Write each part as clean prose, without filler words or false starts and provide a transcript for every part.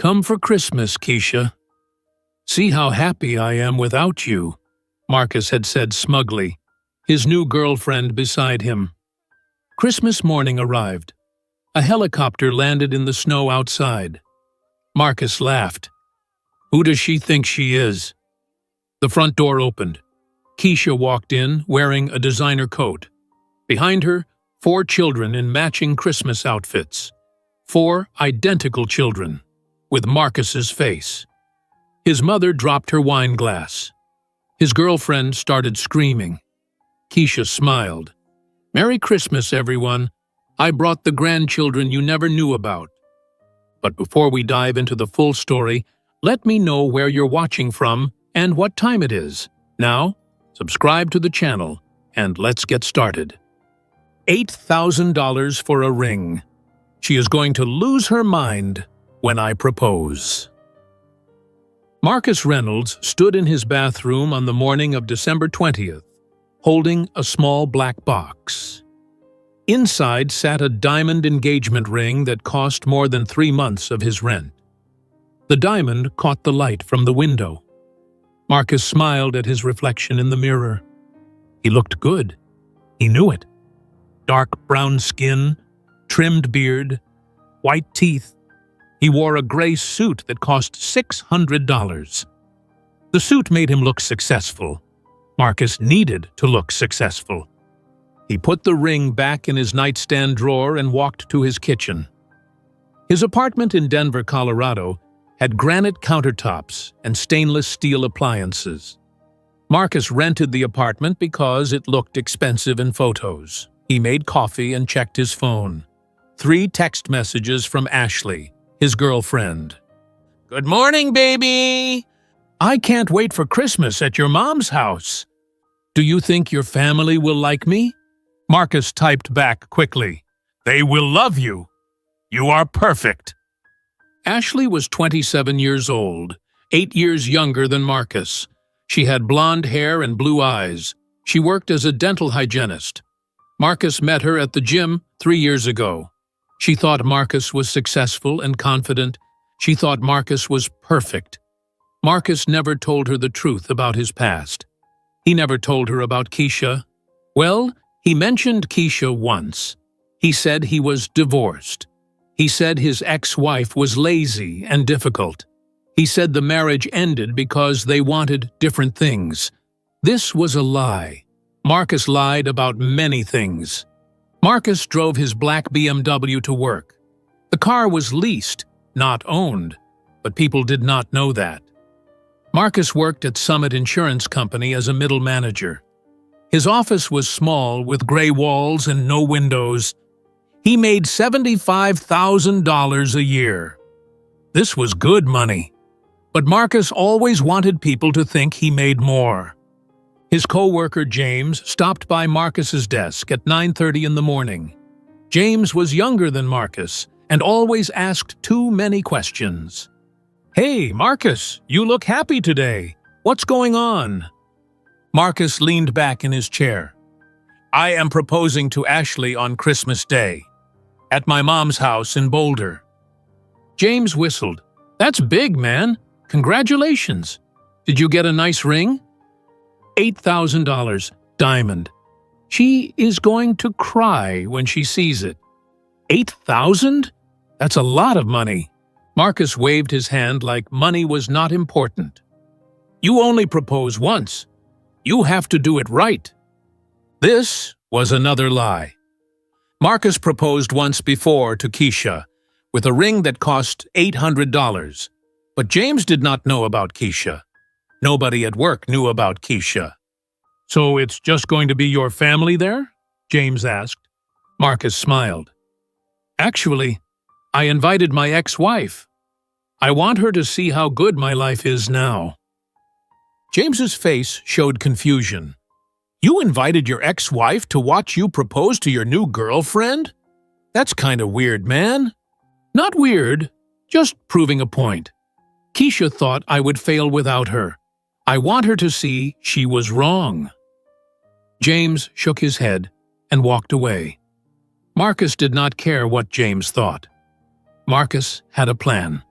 Come for Christmas, Keisha. See how happy I am without you, Marcus had said smugly, his new girlfriend beside him. Christmas morning arrived. A helicopter landed in the snow outside. Marcus laughed. Who does she think she is? The front door opened. Keisha walked in, wearing a designer coat. Behind her, 4 children in matching Christmas outfits. 4 identical children, with Marcus's face. His mother dropped her wine glass. His girlfriend started screaming. Keisha smiled. Merry Christmas, everyone. I brought the grandchildren you never knew about. But before we dive into the full story, let me know where you're watching from and what time it is. Now, subscribe to the channel, and let's get started. $8,000 for a ring. She is going to lose her mind when I propose. Marcus Reynolds stood in his bathroom on the morning of December 20th, holding a small black box. Inside sat a diamond engagement ring that cost more than 3 months of his rent. The diamond caught the light from the window. Marcus smiled at his reflection in the mirror. He looked good. He knew it. Dark brown skin, trimmed beard, white teeth. He wore a gray suit that cost $600. The suit made him look successful. Marcus needed to look successful. He put the ring back in his nightstand drawer and walked to his kitchen. His apartment in Denver, Colorado, had granite countertops and stainless steel appliances. Marcus rented the apartment because it looked expensive in photos. He made coffee and checked his phone. 3 text messages from Ashley, his girlfriend. Good morning, baby! I can't wait for Christmas at your mom's house. Do you think your family will like me? Marcus typed back quickly. They will love you. You are perfect. Ashley was 27 years old, 8 years younger than Marcus. She had blonde hair and blue eyes. She worked as a dental hygienist. Marcus met her at the gym 3 years ago. She thought Marcus was successful and confident. She thought Marcus was perfect. Marcus never told her the truth about his past. He never told her about Keisha. Well, he mentioned Keisha once. He said he was divorced. He said his ex-wife was lazy and difficult. He said the marriage ended because they wanted different things. This was a lie. Marcus lied about many things. Marcus drove his black BMW to work. The car was leased, not owned, but people did not know that. Marcus worked at Summit Insurance Company as a middle manager. His office was small with gray walls and no windows. He made $75,000 a year. This was good money. But Marcus always wanted people to think he made more. His co-worker James stopped by Marcus's desk at 9:30 in the morning. James was younger than Marcus and always asked too many questions. Hey, Marcus, you look happy today. What's going on? Marcus leaned back in his chair. I am proposing to Ashley on Christmas Day, at my mom's house in Boulder. James whistled. That's big, man. Congratulations. Did you get a nice ring? $8,000, diamond. She is going to cry when she sees it. $8,000? That's a lot of money. Marcus waved his hand like money was not important. You only propose once. You have to do it right. This was another lie. Marcus proposed once before to Keisha, with a ring that cost $800. But James did not know about Keisha. Nobody at work knew about Keisha. So it's just going to be your family there? James asked. Marcus smiled. Actually, I invited my ex-wife. I want her to see how good my life is now. James's face showed confusion. You invited your ex-wife to watch you propose to your new girlfriend? That's kind of weird, man. Not weird, just proving a point. Keisha thought I would fail without her. I want her to see she was wrong. James shook his head and walked away. Marcus did not care what James thought. Marcus had a plan.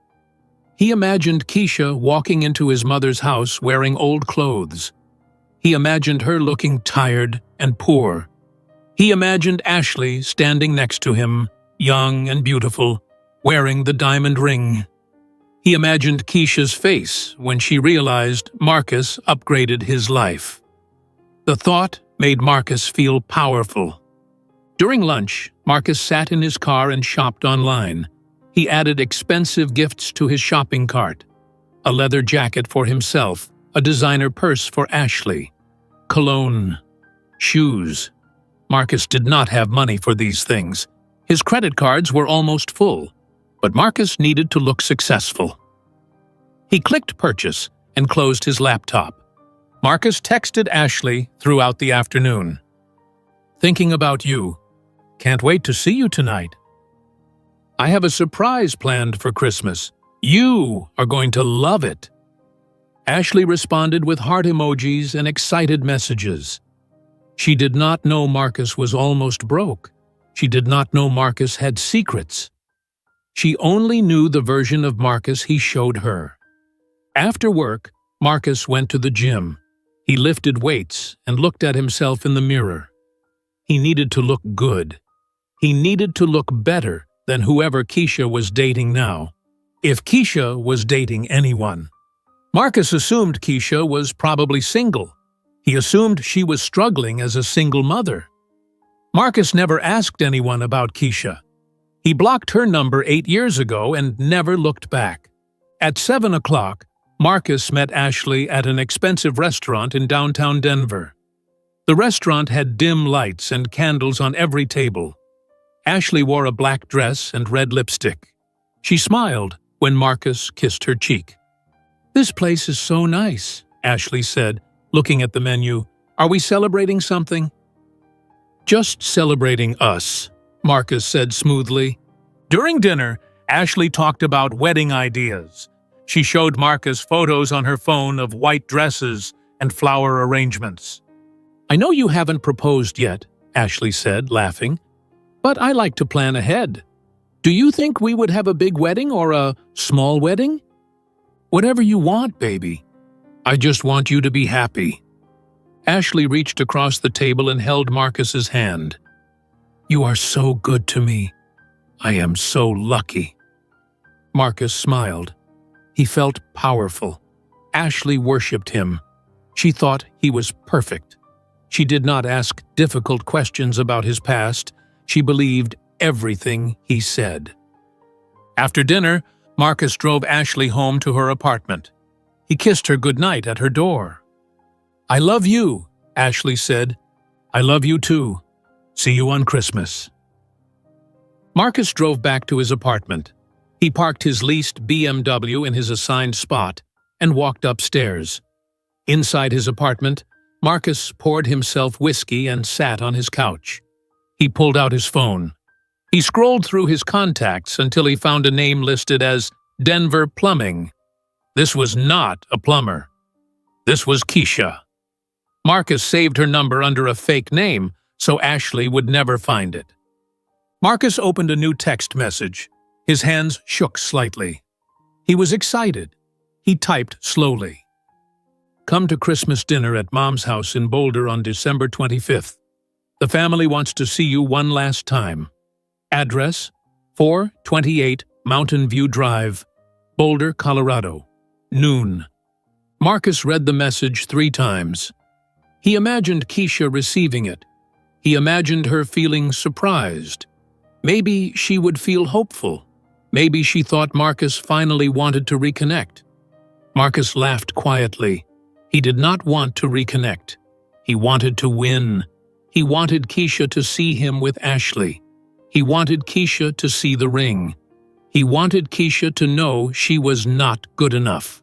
He imagined Keisha walking into his mother's house wearing old clothes. He imagined her looking tired and poor. He imagined Ashley standing next to him, young and beautiful, wearing the diamond ring. He imagined Keisha's face when she realized Marcus upgraded his life. The thought made Marcus feel powerful. During lunch, Marcus sat in his car and shopped online. He added expensive gifts to his shopping cart: a leather jacket for himself, a designer purse for Ashley, cologne, shoes. Marcus did not have money for these things. His credit cards were almost full, but Marcus needed to look successful. He clicked purchase and closed his laptop. Marcus texted Ashley throughout the afternoon. "Thinking about you. Can't wait to see you tonight. I have a surprise planned for Christmas. You are going to love it." Ashley responded with heart emojis and excited messages. She did not know Marcus was almost broke. She did not know Marcus had secrets. She only knew the version of Marcus he showed her. After work, Marcus went to the gym. He lifted weights and looked at himself in the mirror. He needed to look good. He needed to look better than whoever Keisha was dating now, if Keisha was dating anyone. Marcus assumed Keisha was probably single. He assumed she was struggling as a single mother. Marcus never asked anyone about Keisha. He blocked her number 8 years ago and never looked back. At 7 o'clock, Marcus met Ashley at an expensive restaurant in downtown Denver. The restaurant had dim lights and candles on every table. Ashley wore a black dress and red lipstick. She smiled when Marcus kissed her cheek. "This place is so nice," Ashley said, looking at the menu. "Are we celebrating something?" "Just celebrating us," Marcus said smoothly. During dinner, Ashley talked about wedding ideas. She showed Marcus photos on her phone of white dresses and flower arrangements. "I know you haven't proposed yet," Ashley said, laughing, "but I like to plan ahead. Do you think we would have a big wedding or a small wedding?" "Whatever you want, baby. I just want you to be happy." Ashley reached across the table and held Marcus's hand. "You are so good to me. I am so lucky." Marcus smiled. He felt powerful. Ashley worshipped him. She thought he was perfect. She did not ask difficult questions about his past. She believed everything he said. After dinner, Marcus drove Ashley home to her apartment. He kissed her goodnight at her door. "I love you," Ashley said. "I love you too. See you on Christmas." Marcus drove back to his apartment. He parked his leased BMW in his assigned spot and walked upstairs. Inside his apartment, Marcus poured himself whiskey and sat on his couch. He pulled out his phone. He scrolled through his contacts until he found a name listed as Denver Plumbing. This was not a plumber. This was Keisha. Marcus saved her number under a fake name so Ashley would never find it. Marcus opened a new text message. His hands shook slightly. He was excited. He typed slowly. "Come to Christmas dinner at Mom's house in Boulder on December 25th. The family wants to see you one last time. Address: 428 Mountain View Drive, Boulder, Colorado. Noon." Marcus read the message 3 times. He imagined Keisha receiving it. He imagined her feeling surprised. Maybe she would feel hopeful. Maybe she thought Marcus finally wanted to reconnect. Marcus laughed quietly. He did not want to reconnect. He wanted to win. He wanted Keisha to see him with Ashley. He wanted Keisha to see the ring. He wanted Keisha to know she was not good enough.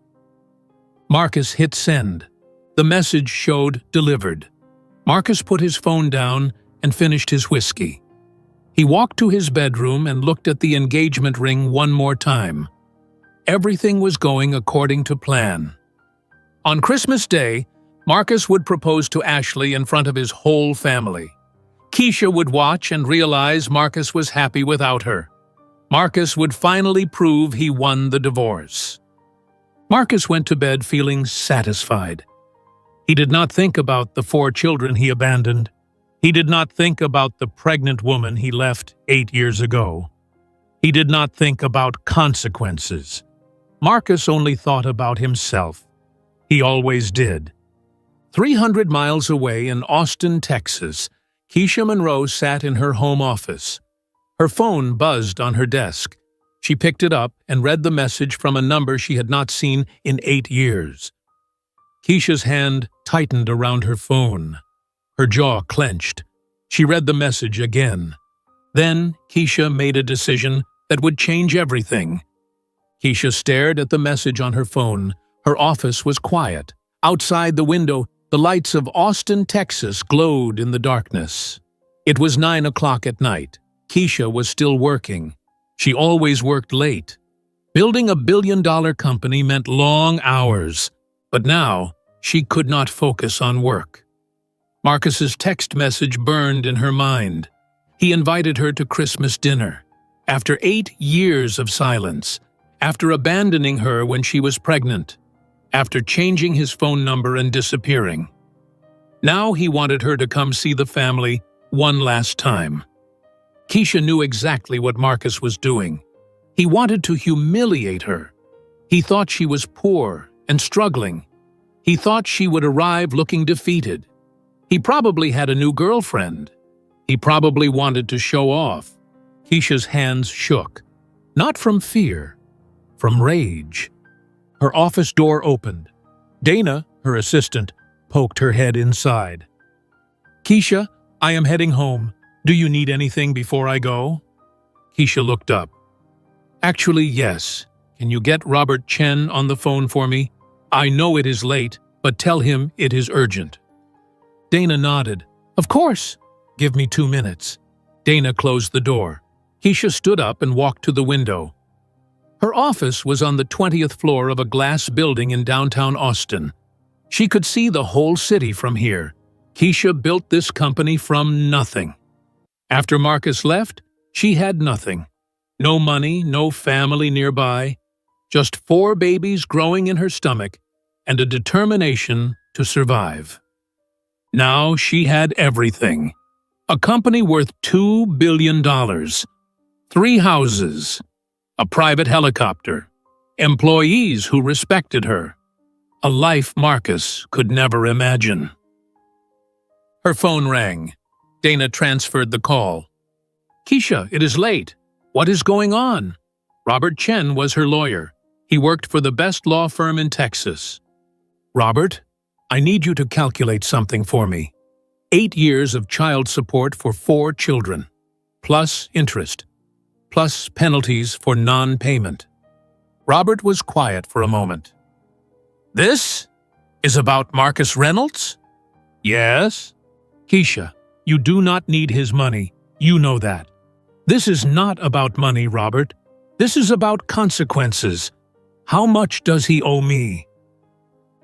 Marcus hit send. The message showed delivered. Marcus put his phone down and finished his whiskey. He walked to his bedroom and looked at the engagement ring one more time. Everything was going according to plan. On Christmas Day, Marcus would propose to Ashley in front of his whole family. Keisha would watch and realize Marcus was happy without her. Marcus would finally prove he won the divorce. Marcus went to bed feeling satisfied. He did not think about the 4 children he abandoned. He did not think about the pregnant woman he left 8 years ago. He did not think about consequences. Marcus only thought about himself. He always did. 300 miles away in Austin, Texas, Keisha Monroe sat in her home office. Her phone buzzed on her desk. She picked it up and read the message from a number she had not seen in 8 years. Keisha's hand tightened around her phone. Her jaw clenched. She read the message again. Then Keisha made a decision that would change everything. Keisha stared at the message on her phone. Her office was quiet. Outside the window, the lights of Austin, Texas glowed in the darkness. It was 9 o'clock at night. Keisha was still working. She always worked late. Building a billion-dollar company meant long hours, but now she could not focus on work. Marcus's text message burned in her mind. He invited her to Christmas dinner. After 8 years of silence, after abandoning her when she was pregnant, after changing his phone number and disappearing. Now he wanted her to come see the family one last time. Keisha knew exactly what Marcus was doing. He wanted to humiliate her. He thought she was poor and struggling. He thought she would arrive looking defeated. He probably had a new girlfriend. He probably wanted to show off. Keisha's hands shook, not from fear, from rage. Her office door opened. Dana, her assistant, poked her head inside. "Keisha, I am heading home. Do you need anything before I go?" Keisha looked up. "Actually, yes. Can you get Robert Chen on the phone for me? I know it is late, but tell him it is urgent." Dana nodded. "Of course. Give me 2 minutes." Dana closed the door. Keisha stood up and walked to the window. Her office was on the 20th floor of a glass building in downtown Austin. She could see the whole city from here. Keisha built this company from nothing. After Marcus left, she had nothing. No money, no family nearby, just 4 babies growing in her stomach and a determination to survive. Now she had everything. A company worth $2 billion, 3 houses, a private helicopter, employees who respected her, a life Marcus could never imagine. Her phone rang. Dana transferred the call. "Keisha, it is late. What is going on?" Robert Chen was her lawyer. He worked for the best law firm in Texas. "Robert, I need you to calculate something for me. 8 years of child support for 4 children, plus interest, plus penalties for non-payment." Robert was quiet for a moment. "This is about Marcus Reynolds?" "Yes." "Keisha, you do not need his money. You know that. This is not about money, Robert. This is about consequences. How much does he owe me?"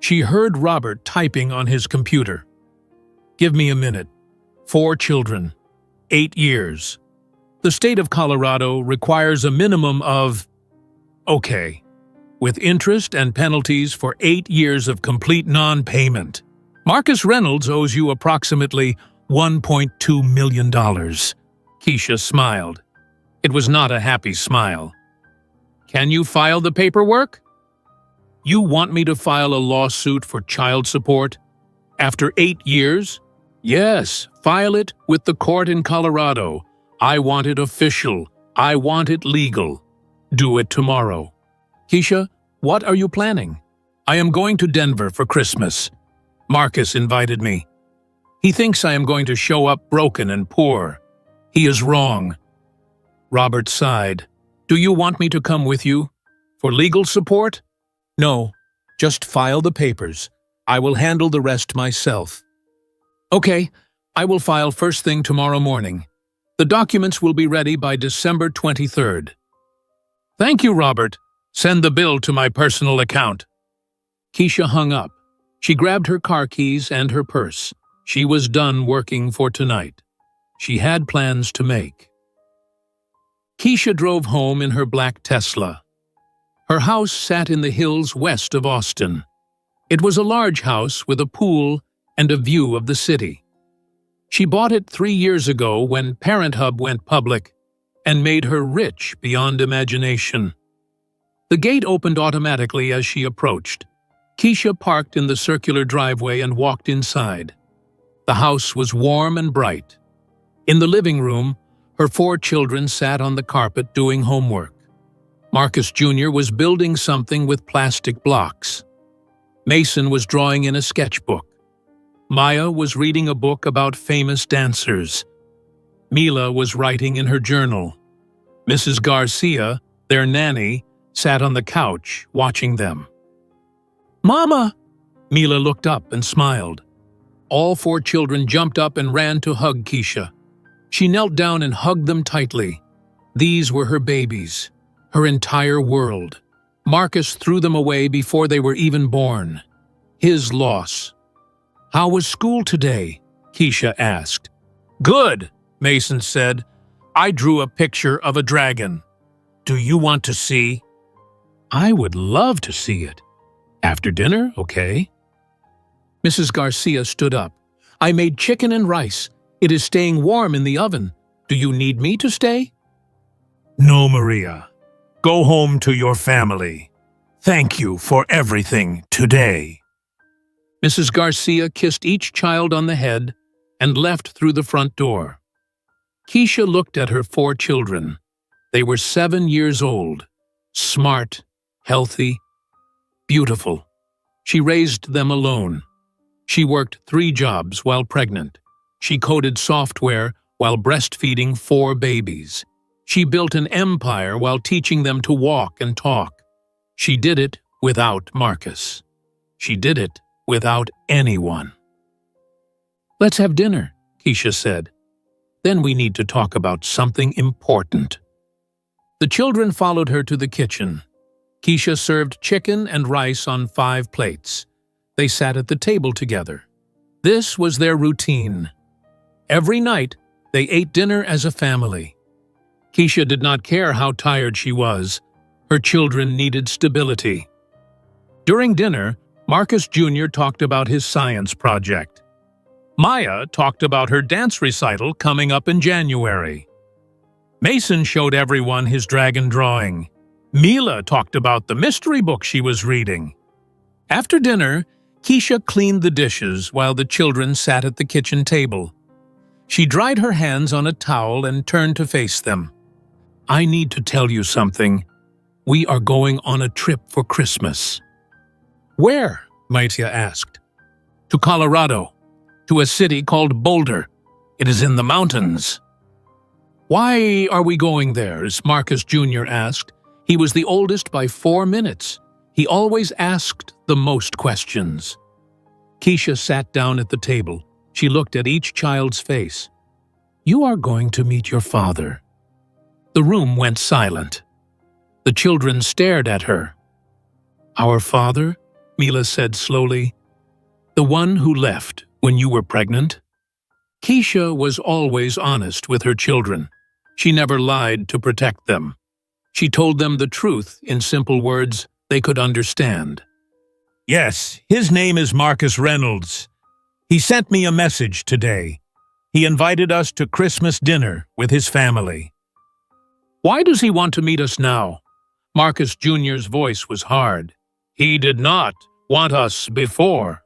She heard Robert typing on his computer. "Give me a minute. 4 children. 8 years. The state of Colorado requires a minimum of... Okay. With interest and penalties for 8 years of complete non-payment. Marcus Reynolds owes you approximately $1.2 million. Keisha smiled. It was not a happy smile. "Can you file the paperwork?" "You want me to file a lawsuit for child support? After 8 years? Yes, file it with the court in Colorado. I want it official. I want it legal. Do it tomorrow." "Keisha, what are you planning?" "I am going to Denver for Christmas. Marcus invited me. He thinks I am going to show up broken and poor. He is wrong." Robert sighed. "Do you want me to come with you? For legal support?" "No, just file the papers. I will handle the rest myself." "Okay, I will file first thing tomorrow morning. The documents will be ready by December 23rd. "Thank you, Robert. Send the bill to my personal account." Keisha hung up. She grabbed her car keys and her purse. She was done working for tonight. She had plans to make. Keisha drove home in her black Tesla. Her house sat in the hills west of Austin. It was a large house with a pool and a view of the city. She bought it 3 years ago when Parent Hub went public and made her rich beyond imagination. The gate opened automatically as she approached. Keisha parked in the circular driveway and walked inside. The house was warm and bright. In the living room, her 4 children sat on the carpet doing homework. Marcus Jr. was building something with plastic blocks. Mason was drawing in a sketchbook. Maya was reading a book about famous dancers. Mila was writing in her journal. Mrs. Garcia, their nanny, sat on the couch watching them. "Mama!" Mila looked up and smiled. All 4 children jumped up and ran to hug Keisha. She knelt down and hugged them tightly. These were her babies, her entire world. Marcus threw them away before they were even born. His loss. "How was school today?" Keisha asked. "Good," Mason said. "I drew a picture of a dragon. Do you want to see?" "I would love to see it. After dinner, okay?" Mrs. Garcia stood up. "I made chicken and rice. It is staying warm in the oven. Do you need me to stay?" "No, Maria. Go home to your family. Thank you for everything today." Mrs. Garcia kissed each child on the head and left through the front door. Keisha looked at her 4 children. They were 7 years old, smart, healthy, beautiful. She raised them alone. She worked 3 jobs while pregnant. She coded software while breastfeeding 4 babies. She built an empire while teaching them to walk and talk. She did it without Marcus. She did it without anyone. "Let's have dinner," Keisha said. "Then we need to talk about something important." The children followed her to the kitchen. Keisha served chicken and rice on 5 plates. They sat at the table together. This was their routine. Every night, they ate dinner as a family. Keisha did not care how tired she was. Her children needed stability. During dinner, Marcus Jr. talked about his science project. Maya talked about her dance recital coming up in January. Mason showed everyone his dragon drawing. Mila talked about the mystery book she was reading. After dinner, Keisha cleaned the dishes while the children sat at the kitchen table. She dried her hands on a towel and turned to face them. "I need to tell you something. We are going on a trip for Christmas." "Where?" Maitya asked. "To Colorado, to a city called Boulder. It is in the mountains." "Why are we going there?" Marcus Jr. asked. He was the oldest by 4 minutes. He always asked the most questions. Keisha sat down at the table. She looked at each child's face. "You are going to meet your father." The room went silent. The children stared at her. "Our father?" Mila said slowly. "The one who left when you were pregnant?" Keisha was always honest with her children. She never lied to protect them. She told them the truth in simple words they could understand. "Yes, his name is Marcus Reynolds. He sent me a message today. He invited us to Christmas dinner with his family." "Why does he want to meet us now?" Marcus Jr.'s voice was hard. "He did not want us before."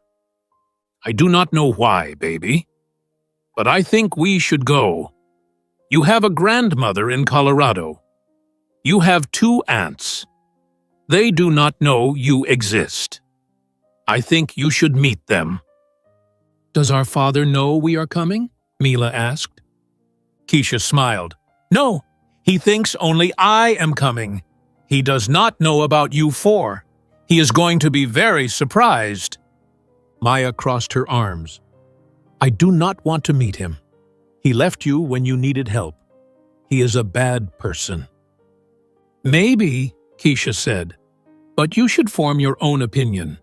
"I do not know why, baby. But I think we should go. You have a grandmother in Colorado. You have 2 aunts. They do not know you exist. I think you should meet them." "Does our father know we are coming?" Mila asked. Keisha smiled. "No, he thinks only I am coming. He does not know about you 4. He is going to be very surprised." Maya crossed her arms. "I do not want to meet him. He left you when you needed help. He is a bad person." "Maybe," Keisha said, "but you should form your own opinion.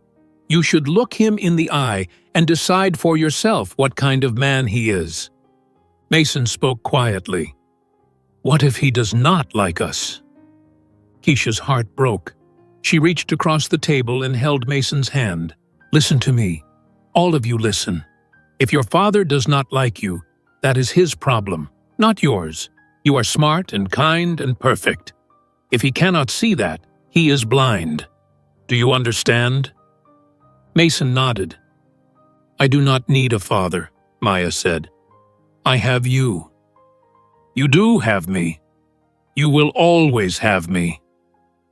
You should look him in the eye and decide for yourself what kind of man he is." Mason spoke quietly. "What if he does not like us?" Keisha's heart broke. She reached across the table and held Mason's hand. "Listen to me. All of you listen. If your father does not like you, that is his problem, not yours. You are smart and kind and perfect. If he cannot see that, he is blind. Do you understand?" Mason nodded. "I do not need a father," Maya said. "I have you." "You do have me. You will always have me.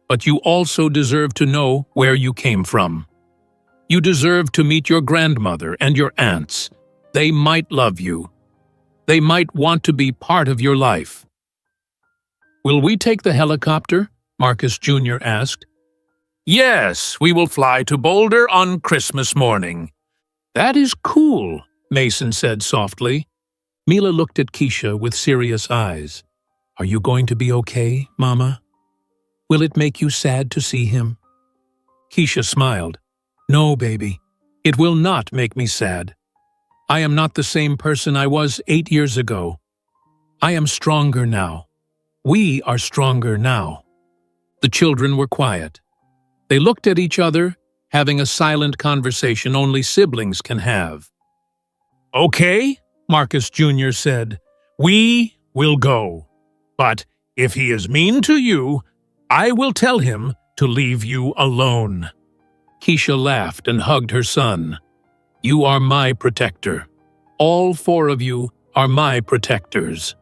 But you also deserve to know where you came from. You deserve to meet your grandmother and your aunts. They might love you. They might want to be part of your life." "Will we take the helicopter?" Marcus Jr. asked. "Yes, we will fly to Boulder on Christmas morning." "That is cool," Mason said softly. Mila looked at Keisha with serious eyes. "Are you going to be okay, Mama? Will it make you sad to see him?" Keisha smiled. "No, baby. It will not make me sad. I am not the same person I was 8 years ago. I am stronger now. We are stronger now." The children were quiet. They looked at each other, having a silent conversation only siblings can have. "Okay," Marcus Jr. said, "we will go. But if he is mean to you, I will tell him to leave you alone." Keisha laughed and hugged her son. "You are my protector. All 4 of you are my protectors."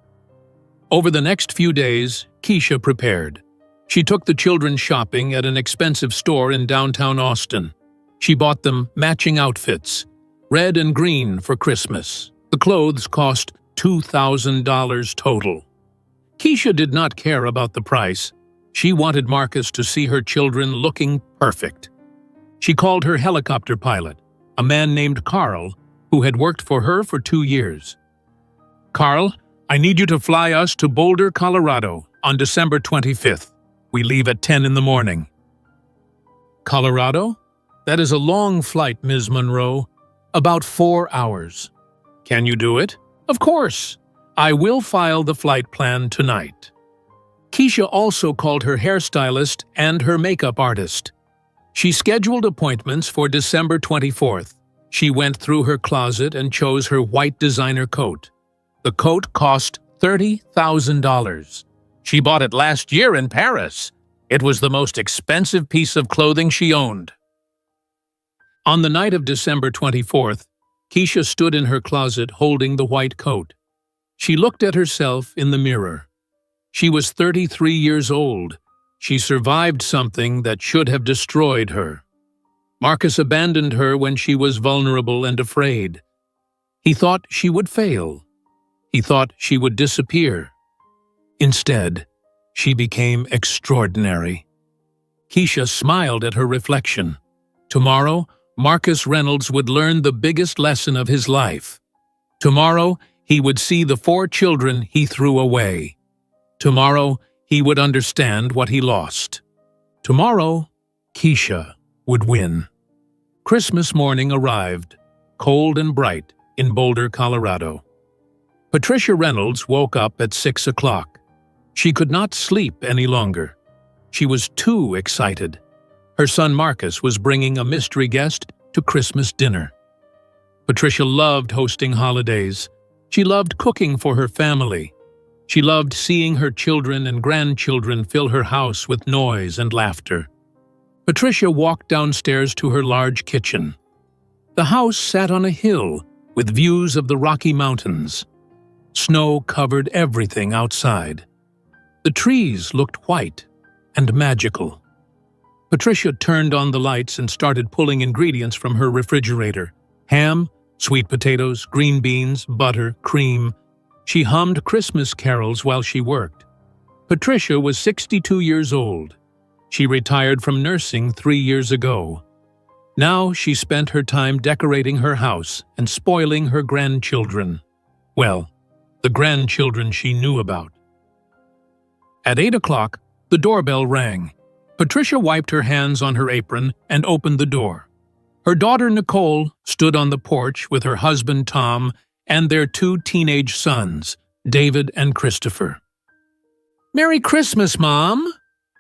Over the next few days, Keisha prepared. She took the children shopping at an expensive store in downtown Austin. She bought them matching outfits, red and green for Christmas. The clothes cost $2,000 total. Keisha did not care about the price. She wanted Marcus to see her children looking perfect. She called her helicopter pilot, a man named Carl, who had worked for her for 2 years. "Carl, I need you to fly us to Boulder, Colorado on December 25th. We leave at 10 in the morning." "Colorado? That is a long flight, Ms. Monroe. About 4 hours. Can you do it?" "Of course. I will file the flight plan tonight." Keisha also called her hairstylist and her makeup artist. She scheduled appointments for December 24th. She went through her closet and chose her white designer coat. The coat cost $30,000. She bought it last year in Paris. It was the most expensive piece of clothing she owned. On the night of December 24th, Keisha stood in her closet holding the white coat. She looked at herself in the mirror. She was 33 years old. She survived something that should have destroyed her. Marcus abandoned her when she was vulnerable and afraid. He thought she would fail. He thought she would disappear. Instead, she became extraordinary. Keisha smiled at her reflection. Tomorrow, Marcus Reynolds would learn the biggest lesson of his life. Tomorrow, he would see the 4 children he threw away. Tomorrow, he would understand what he lost. Tomorrow, Keisha would win. Christmas morning arrived, cold and bright, in Boulder, Colorado. Patricia Reynolds woke up at 6 o'clock. She could not sleep any longer. She was too excited. Her son Marcus was bringing a mystery guest to Christmas dinner. Patricia loved hosting holidays. She loved cooking for her family. She loved seeing her children and grandchildren fill her house with noise and laughter. Patricia walked downstairs to her large kitchen. The house sat on a hill with views of the Rocky Mountains. Snow covered everything outside. The trees looked white and magical. Patricia turned on the lights and started pulling ingredients from her refrigerator. Ham, sweet potatoes, green beans, butter, cream. She hummed Christmas carols while she worked. Patricia was 62 years old. She retired from nursing 3 years ago. Now she spent her time decorating her house and spoiling her grandchildren. Well, the grandchildren she knew about. At 8 o'clock, the doorbell rang. Patricia wiped her hands on her apron and opened the door. Her daughter Nicole stood on the porch with her husband Tom and their 2 teenage sons, David and Christopher. "Merry Christmas, Mom!"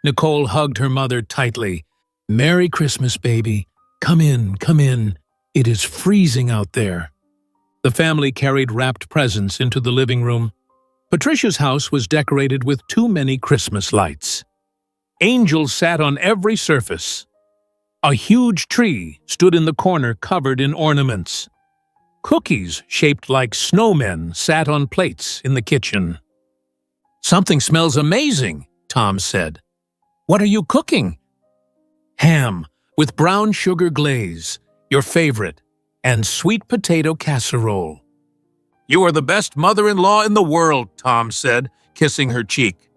Nicole hugged her mother tightly. "Merry Christmas, baby. Come in, come in. It is freezing out there." The family carried wrapped presents into the living room. Patricia's house was decorated with too many Christmas lights. Angels sat on every surface. A huge tree stood in the corner covered in ornaments. Cookies shaped like snowmen sat on plates in the kitchen. "Something smells amazing," Tom said. "What are you cooking?" "Ham with brown sugar glaze, your favorite, and sweet potato casserole." "You are the best mother-in-law in the world," Tom said, kissing her cheek.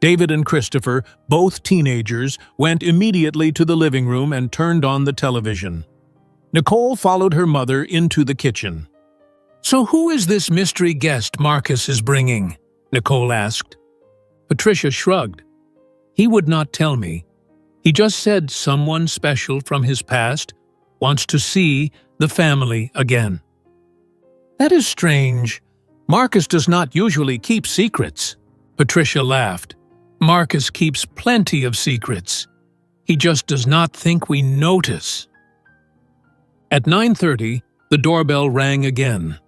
David and Christopher, both teenagers, went immediately to the living room and turned on the television. Nicole followed her mother into the kitchen. "So who is this mystery guest Marcus is bringing?" Nicole asked. Patricia shrugged. "He would not tell me. He just said someone special from his past wants to see the family again." "That is strange. Marcus does not usually keep secrets." Patricia laughed. "Marcus keeps plenty of secrets. He just does not think we notice." At 9:30, the doorbell rang again.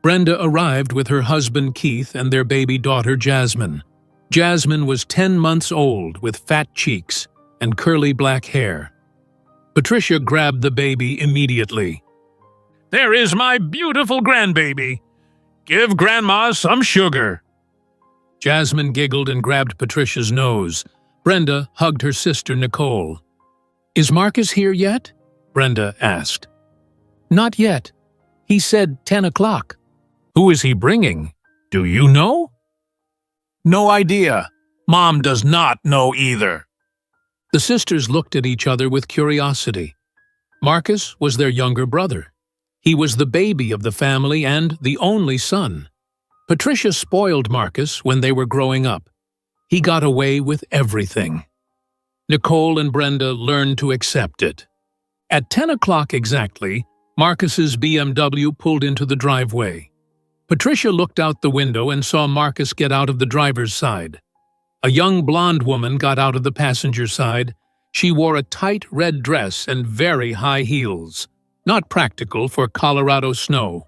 Brenda arrived with her husband Keith and their baby daughter Jasmine. Jasmine was 10 months old with fat cheeks and curly black hair. Patricia grabbed the baby immediately. "There is my beautiful grandbaby. Give Grandma some sugar." Jasmine giggled and grabbed Patricia's nose. Brenda hugged her sister Nicole. "Is Marcus here yet?" Brenda asked. "Not yet. He said 10 o'clock. "Who is he bringing? Do you know?" "No idea. Mom does not know either." The sisters looked at each other with curiosity. Marcus was their younger brother. He was the baby of the family and the only son. Patricia spoiled Marcus when they were growing up. He got away with everything. Nicole and Brenda learned to accept it. At 10 o'clock exactly, Marcus's BMW pulled into the driveway. Patricia looked out the window and saw Marcus get out of the driver's side. A young blonde woman got out of the passenger side. She wore a tight red dress and very high heels, not practical for Colorado snow.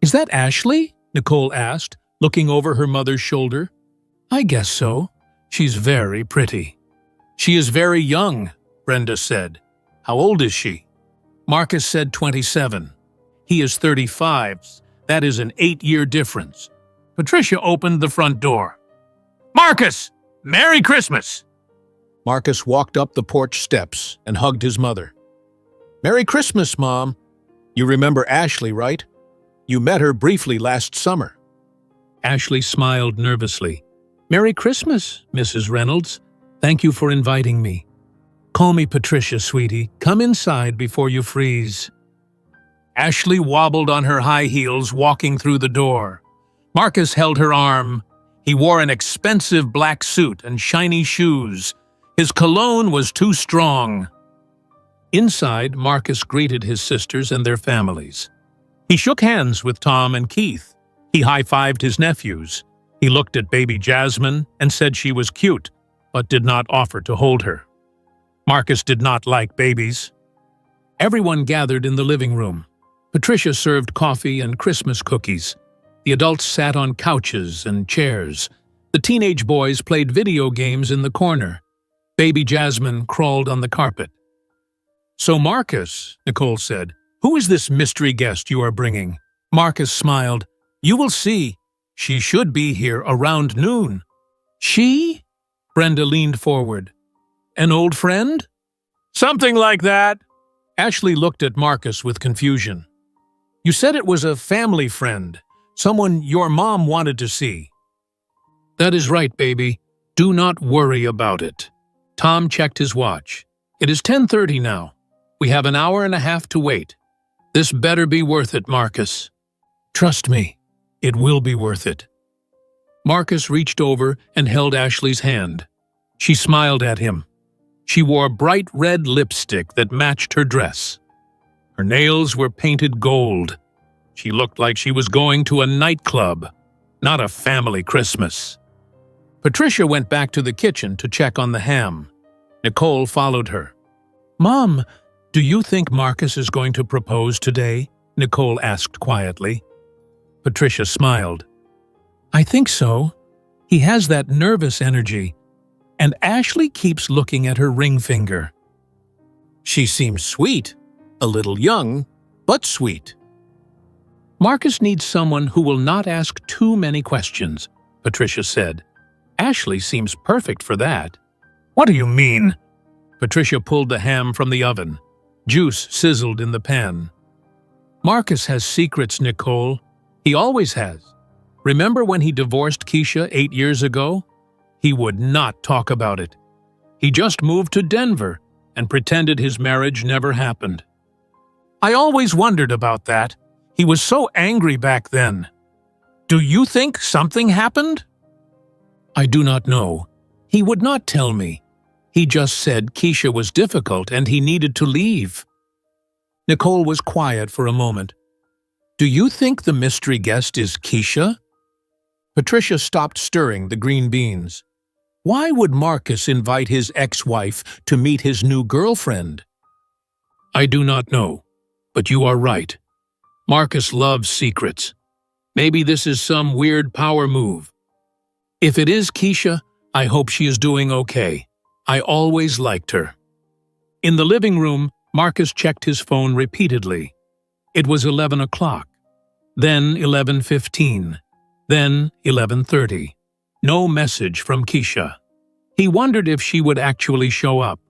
"Is that Ashley?" Nicole asked, looking over her mother's shoulder. "I guess so. She's very pretty." "She is very young," Brenda said. "How old is she?" Marcus said 27. "He is 35. That is an 8-year difference." Patricia opened the front door. "Marcus! Merry Christmas!" Marcus walked up the porch steps and hugged his mother. "Merry Christmas, Mom. You remember Ashley, right? You met her briefly last summer." Ashley smiled nervously. "Merry Christmas, Mrs. Reynolds. Thank you for inviting me. Call me Patricia, sweetie. Come inside before you freeze." Ashley wobbled on her high heels, walking through the door. Marcus held her arm. He wore an expensive black suit and shiny shoes. His cologne was too strong. Inside, Marcus greeted his sisters and their families. He shook hands with Tom and Keith. He high-fived his nephews. He looked at baby Jasmine and said she was cute, but did not offer to hold her. Marcus did not like babies. Everyone gathered in the living room. Patricia served coffee and Christmas cookies. The adults sat on couches and chairs. The teenage boys played video games in the corner. Baby Jasmine crawled on the carpet. "So Marcus," Nicole said, "who is this mystery guest you are bringing?" Marcus smiled. "You will see. She should be here around noon." "She?" Brenda leaned forward. "An old friend?" "Something like that." Ashley looked at Marcus with confusion. "You said it was a family friend, someone your mom wanted to see." "That is right, baby. Do not worry about it." Tom checked his watch. "It is 10:30 now. We have an hour and a half to wait. This better be worth it, Marcus. Trust me, it will be worth it." Marcus reached over and held Ashley's hand. She smiled at him. She wore bright red lipstick that matched her dress. Her nails were painted gold. She looked like she was going to a nightclub, not a family Christmas. Patricia went back to the kitchen to check on the ham. Nicole followed her. "Mom, do you think Marcus is going to propose today?" Nicole asked quietly. Patricia smiled. "I think so. He has that nervous energy, and Ashley keeps looking at her ring finger. She seems sweet, a little young, but sweet." "Marcus needs someone who will not ask too many questions," Patricia said. "Ashley seems perfect for that." "What do you mean?" Patricia pulled the ham from the oven. Juice sizzled in the pan. "Marcus has secrets, Nicole. He always has. Remember when he divorced Keisha 8 years ago? He would not talk about it. He just moved to Denver and pretended his marriage never happened. I always wondered about that. He was so angry back then. Do you think something happened?" "I do not know. He would not tell me. He just said Keisha was difficult and he needed to leave." Nicole was quiet for a moment. "Do you think the mystery guest is Keisha?" Patricia stopped stirring the green beans. Why would Marcus invite his ex-wife to meet his new girlfriend? "I do not know, but you are right. Marcus loves secrets. Maybe this is some weird power move. If it is Keisha, I hope she is doing okay. I always liked her." In the living room, Marcus checked his phone repeatedly. It was 11 o'clock, then 11:15, then 11:30. No message from Keisha. He wondered if she would actually show up.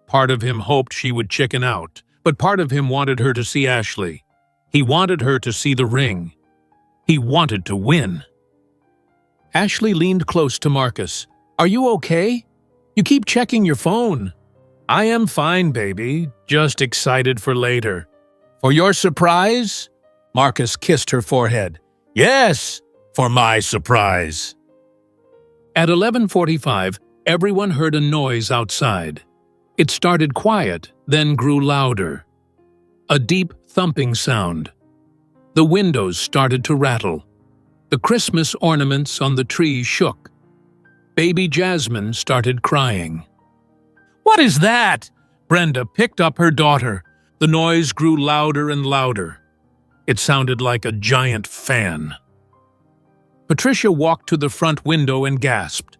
Part of him hoped she would chicken out, but part of him wanted her to see Ashley. He wanted her to see the ring. He wanted to win. Ashley leaned close to Marcus. "Are you okay? You keep checking your phone." "I am fine, baby. Just excited for later." "For your surprise?" Marcus kissed her forehead. "Yes, for my surprise." At 11:45, everyone heard a noise outside. It started quiet, then grew louder. A deep thumping sound. The windows started to rattle. The Christmas ornaments on the tree shook. Baby Jasmine started crying. "What is that?" Brenda picked up her daughter. The noise grew louder and louder. It sounded like a giant fan. Patricia walked to the front window and gasped.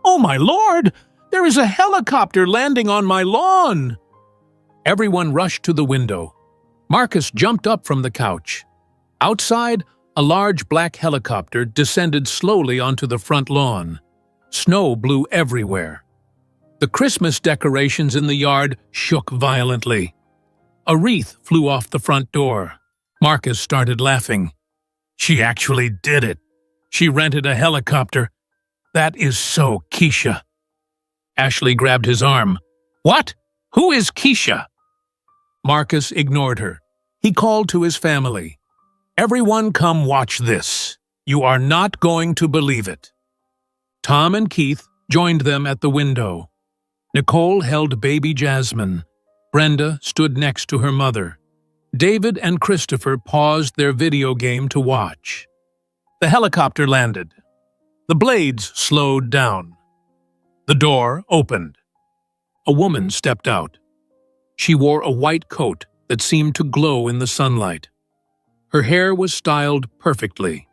"Oh my Lord! There is a helicopter landing on my lawn!" Everyone rushed to the window. Marcus jumped up from the couch. Outside, a large black helicopter descended slowly onto the front lawn. Snow blew everywhere. The Christmas decorations in the yard shook violently. A wreath flew off the front door. Marcus started laughing. "She actually did it. She rented a helicopter. That is so Keisha." Ashley grabbed his arm. "What? Who is Keisha?" Marcus ignored her. He called to his family. "Everyone come watch this. You are not going to believe it." Tom and Keith joined them at the window. Nicole held baby Jasmine. Brenda stood next to her mother. David and Christopher paused their video game to watch. The helicopter landed. The blades slowed down. The door opened. A woman stepped out. She wore a white coat that seemed to glow in the sunlight. Her hair was styled perfectly.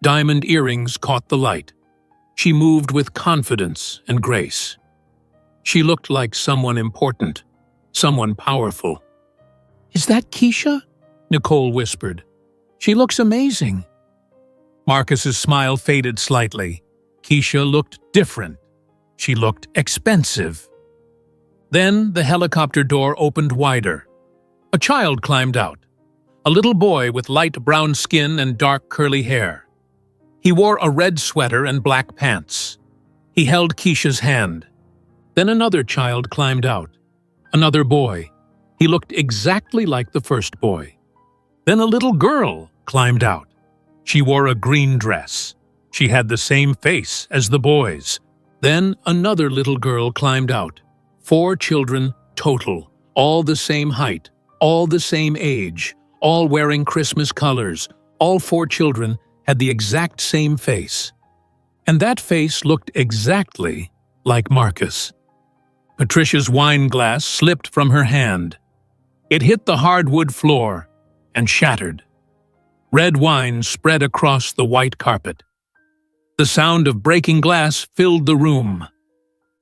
Diamond earrings caught the light. She moved with confidence and grace. She looked like someone important, someone powerful. "Is that Keisha?" Nicole whispered. "She looks amazing." Marcus's smile faded slightly. Keisha looked different. She looked expensive. Then the helicopter door opened wider. A child climbed out. A little boy with light brown skin and dark curly hair. He wore a red sweater and black pants. He held Keisha's hand. Then another child climbed out. Another boy. He looked exactly like the first boy. Then a little girl climbed out. She wore a green dress. She had the same face as the boys. Then another little girl climbed out. 4 children total, all the same height, all the same age, all wearing Christmas colors. All 4 children had the exact same face. And that face looked exactly like Marcus. Patricia's wine glass slipped from her hand. It hit the hardwood floor and shattered. Red wine spread across the white carpet. The sound of breaking glass filled the room.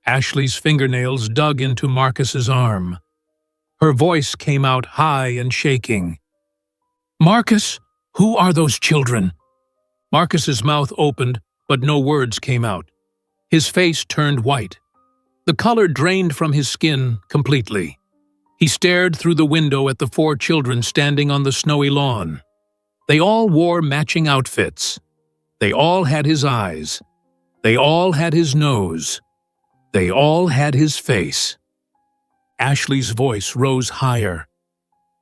Ashley's fingernails dug into Marcus's arm. Her voice came out high and shaking. "Marcus, who are those children?" Marcus's mouth opened, but no words came out. His face turned white. The color drained from his skin completely. He stared through the window at the 4 children standing on the snowy lawn. They all wore matching outfits. They all had his eyes. They all had his nose. They all had his face. Ashley's voice rose higher.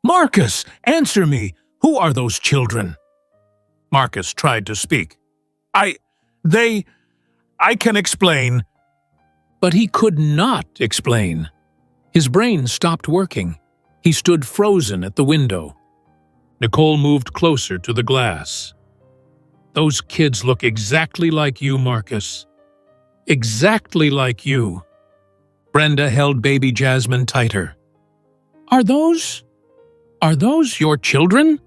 "Marcus, answer me! Who are those children?" Marcus tried to speak. I can explain." But he could not explain. His brain stopped working. He stood frozen at the window. Nicole moved closer to the glass. "Those kids look exactly like you, Marcus. Exactly like you." Brenda held baby Jasmine tighter. Are those your children?"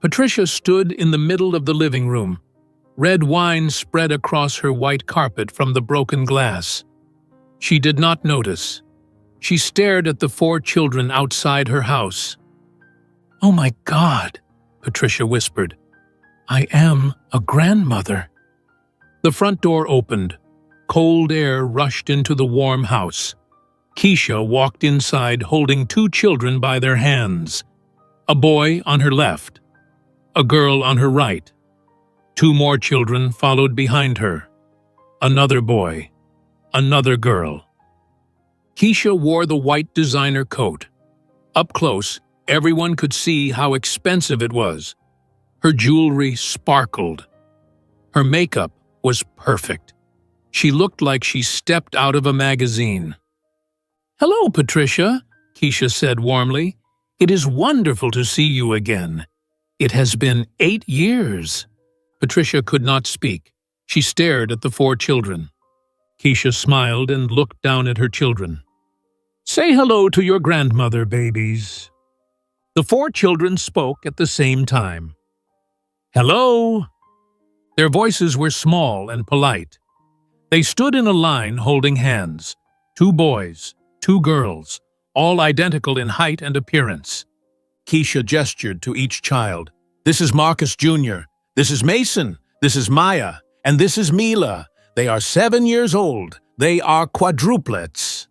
Patricia stood in the middle of the living room. Red wine spread across her white carpet from the broken glass. She did not notice. She stared at the 4 children outside her house. "Oh my God," Patricia whispered. "I am a grandmother." The front door opened. Cold air rushed into the warm house. Keisha walked inside holding 2 children by their hands. A boy on her left. A girl on her right. 2 more children followed behind her. Another boy. Another girl. Keisha wore the white designer coat. Up close, everyone could see how expensive it was. Her jewelry sparkled. Her makeup was perfect. She looked like she stepped out of a magazine. "Hello, Patricia," Keisha said warmly. "It is wonderful to see you again. It has been 8 years." Patricia could not speak. She stared at the 4 children. Keisha smiled and looked down at her children. "Say hello to your grandmother, babies." The 4 children spoke at the same time. "Hello." Their voices were small and polite. They stood in a line holding hands. 2 boys, 2 girls, all identical in height and appearance. Keisha gestured to each child. "This is Marcus Jr., this is Mason, this is Maya, and this is Mila. They are 7 years old. They are quadruplets."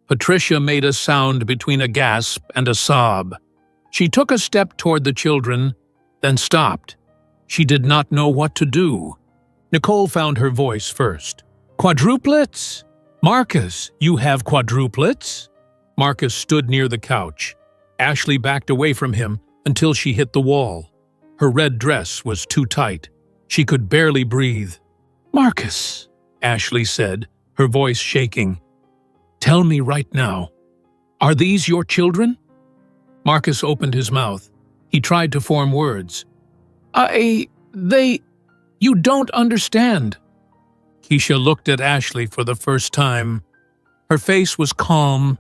Patricia made a sound between a gasp and a sob. She took a step toward the children, then stopped. She did not know what to do. Nicole found her voice first. "Quadruplets? Marcus, you have quadruplets?" Marcus stood near the couch. Ashley backed away from him until she hit the wall. Her red dress was too tight. She could barely breathe. "Marcus," Ashley said, her voice shaking. "Tell me right now, are these your children?" Marcus opened his mouth. He tried to form words. You don't understand." Keisha looked at Ashley for the first time. Her face was calm.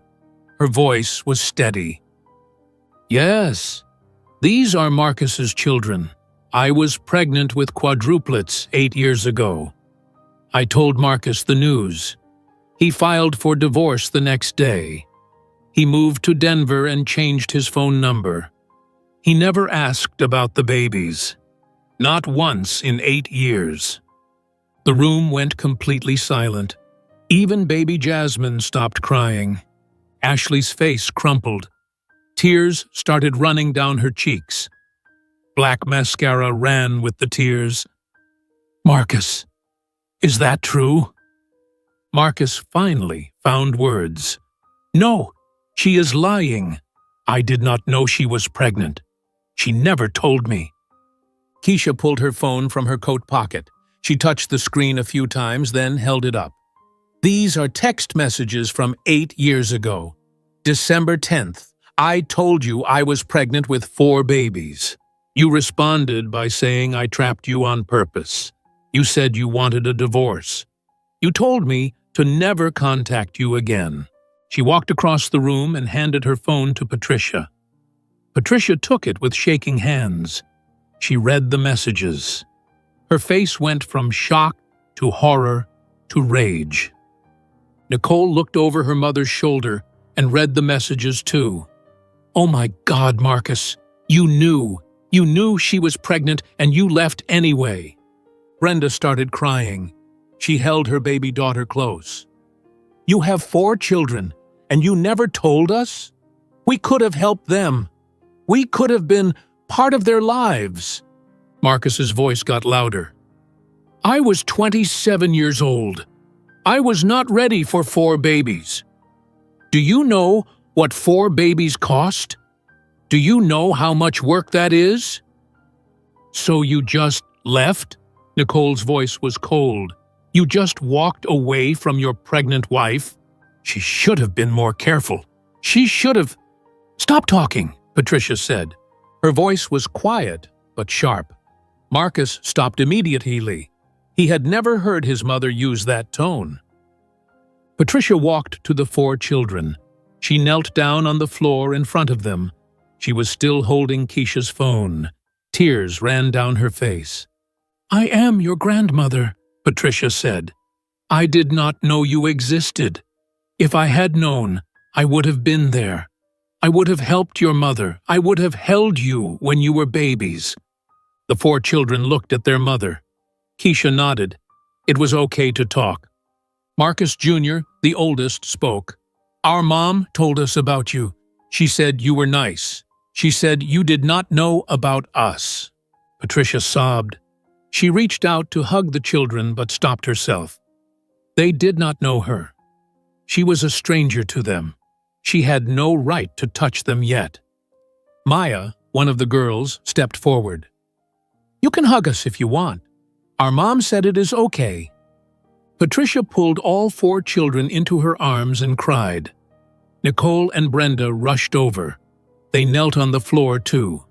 Her voice was steady. "Yes, these are Marcus's children. I was pregnant with quadruplets 8 years ago. I told Marcus the news. He filed for divorce the next day. He moved to Denver and changed his phone number. He never asked about the babies. Not once in 8 years. The room went completely silent. Even baby Jasmine stopped crying. Ashley's face crumpled. Tears started running down her cheeks. Black mascara ran with the tears. "Marcus, is that true?" Marcus finally found words. "No, she is lying. I did not know she was pregnant. She never told me." Keisha pulled her phone from her coat pocket. She touched the screen a few times, then held it up. "These are text messages from 8 years ago. December 10th, I told you I was pregnant with 4 babies. You responded by saying I trapped you on purpose. You said you wanted a divorce. You told me to never contact you again. She walked across the room and handed her phone to Patricia. Patricia took it with shaking hands. She read the messages. Her face went from shock to horror to rage. Nicole looked over her mother's shoulder and read the messages too. "Oh my God, Marcus, you knew. You knew she was pregnant and you left anyway." Brenda started crying. She held her baby daughter close. "You have 4 children and you never told us? We could have helped them. We could have been part of their lives." Marcus's voice got louder. "I was 27 years old. I was not ready for 4 babies. Do you know what 4 babies cost? Do you know how much work that is?" "So you just left?" Nicole's voice was cold. "You just walked away from your pregnant wife? She should have been more careful. She should have—" "Stop talking," Patricia said. Her voice was quiet but sharp. Marcus stopped immediately. He had never heard his mother use that tone. Patricia walked to the 4 children. She knelt down on the floor in front of them. She was still holding Keisha's phone. Tears ran down her face. "I am your grandmother," Patricia said. "I did not know you existed. If I had known, I would have been there. I would have helped your mother. I would have held you when you were babies." The 4 children looked at their mother. Keisha nodded. It was okay to talk. Marcus Jr., the oldest, spoke. "Our mom told us about you. She said you were nice. She said you did not know about us." Patricia sobbed. She reached out to hug the children but stopped herself. They did not know her. She was a stranger to them. She had no right to touch them yet. Maya, one of the girls, stepped forward. "You can hug us if you want. Our mom said it is okay." Patricia pulled all 4 children into her arms and cried. Nicole and Brenda rushed over. They knelt on the floor too.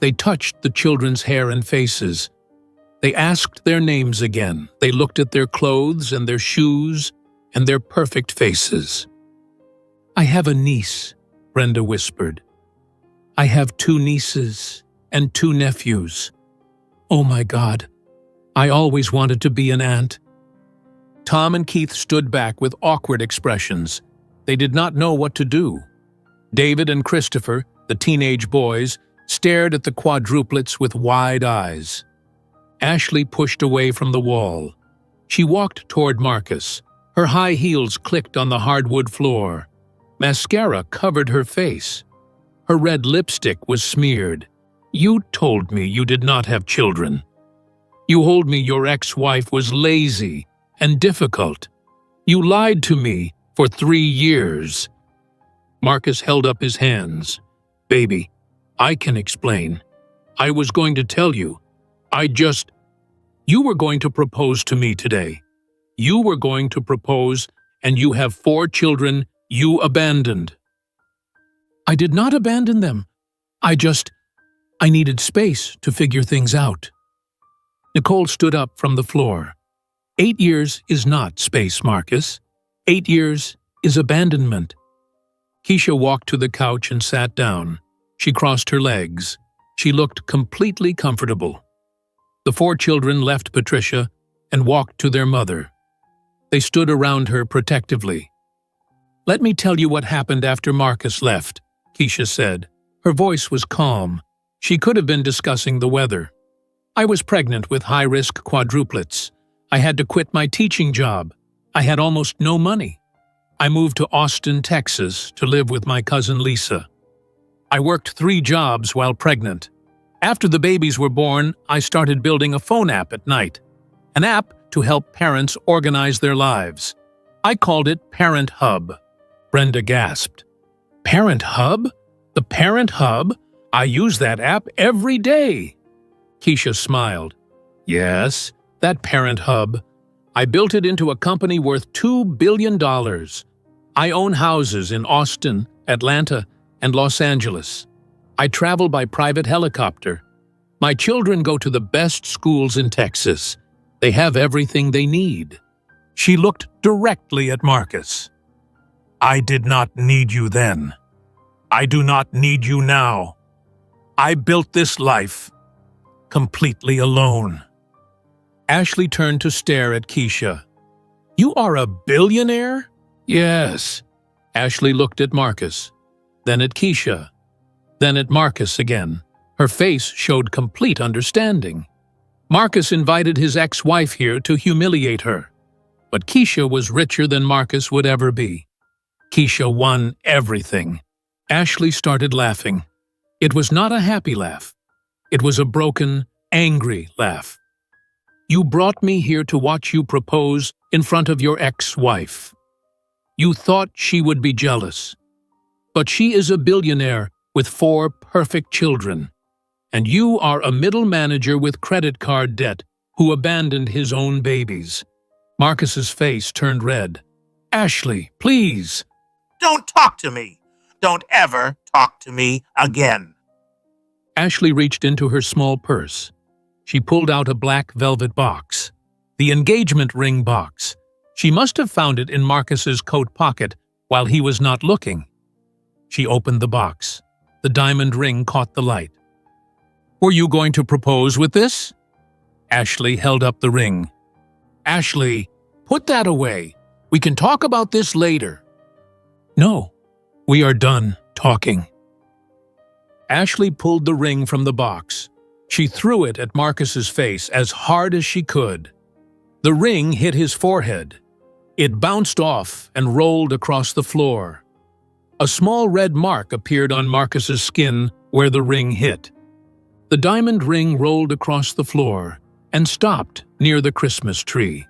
They touched the children's hair and faces. They asked their names again. They looked at their clothes and their shoes and their perfect faces. "I have a niece," Brenda whispered. "I have 2 nieces and 2 nephews. Oh my God, I always wanted to be an aunt." Tom and Keith stood back with awkward expressions. They did not know what to do. David and Christopher, the teenage boys, stared at the quadruplets with wide eyes. Ashley pushed away from the wall. She walked toward Marcus. Her high heels clicked on the hardwood floor. Mascara covered her face. Her red lipstick was smeared. "You told me you did not have children. You told me your ex-wife was lazy and difficult. You lied to me for 3 years." Marcus held up his hands. "Baby, I can explain. I was going to tell you. You were going to propose to me today. You were going to propose, and you have 4 children you abandoned." "I did not abandon them. I needed space to figure things out." Nicole stood up from the floor. 8 years is not space, Marcus. 8 years is abandonment. Keisha walked to the couch and sat down. She crossed her legs. She looked completely comfortable. The 4 children left Patricia and walked to their mother. They stood around her protectively. "Let me tell you what happened after Marcus left," Keisha said. Her voice was calm. She could have been discussing the weather. "I was pregnant with high-risk quadruplets. I had to quit my teaching job. I had almost no money. I moved to Austin, Texas, to live with my cousin Lisa. I worked 3 jobs while pregnant. After the babies were born, I started building a phone app at night, an app to help parents organize their lives. I called it Parent Hub." Brenda gasped. "Parent Hub? The Parent Hub? I use that app every day." Keisha smiled. "Yes, that Parent Hub. I built it into a company worth $2 billion. I own houses in Austin, Atlanta, and Los Angeles. I travel by private helicopter. My children go to the best schools in Texas. They have everything they need." She looked directly at Marcus. I did not need you then. I do not need you now. I built this life completely alone." Ashley turned to stare at Keisha. "You are a billionaire?" "Yes." Ashley looked at Marcus, then at Keisha, then at Marcus again. Her face showed complete understanding. Marcus invited his ex-wife here to humiliate her, but Keisha was richer than Marcus would ever be. Keisha won everything. Ashley started laughing. It was not a happy laugh. It was a broken, angry laugh. "You brought me here to watch you propose in front of your ex-wife. You thought she would be jealous. But she is a billionaire with 4 perfect children. And you are a middle manager with credit card debt who abandoned his own babies." Marcus's face turned red. "Ashley, please." "Don't talk to me. Don't ever talk to me again." Ashley reached into her small purse. She pulled out a black velvet box. The engagement ring box. She must have found it in Marcus's coat pocket while he was not looking. She opened the box. The diamond ring caught the light. "Were you going to propose with this?" Ashley held up the ring. "Ashley, put that away. We can talk about this later." "No, we are done talking." Ashley pulled the ring from the box. She threw it at Marcus's face as hard as she could. The ring hit his forehead. It bounced off and rolled across the floor. A small red mark appeared on Marcus's skin where the ring hit. The diamond ring rolled across the floor and stopped near the Christmas tree.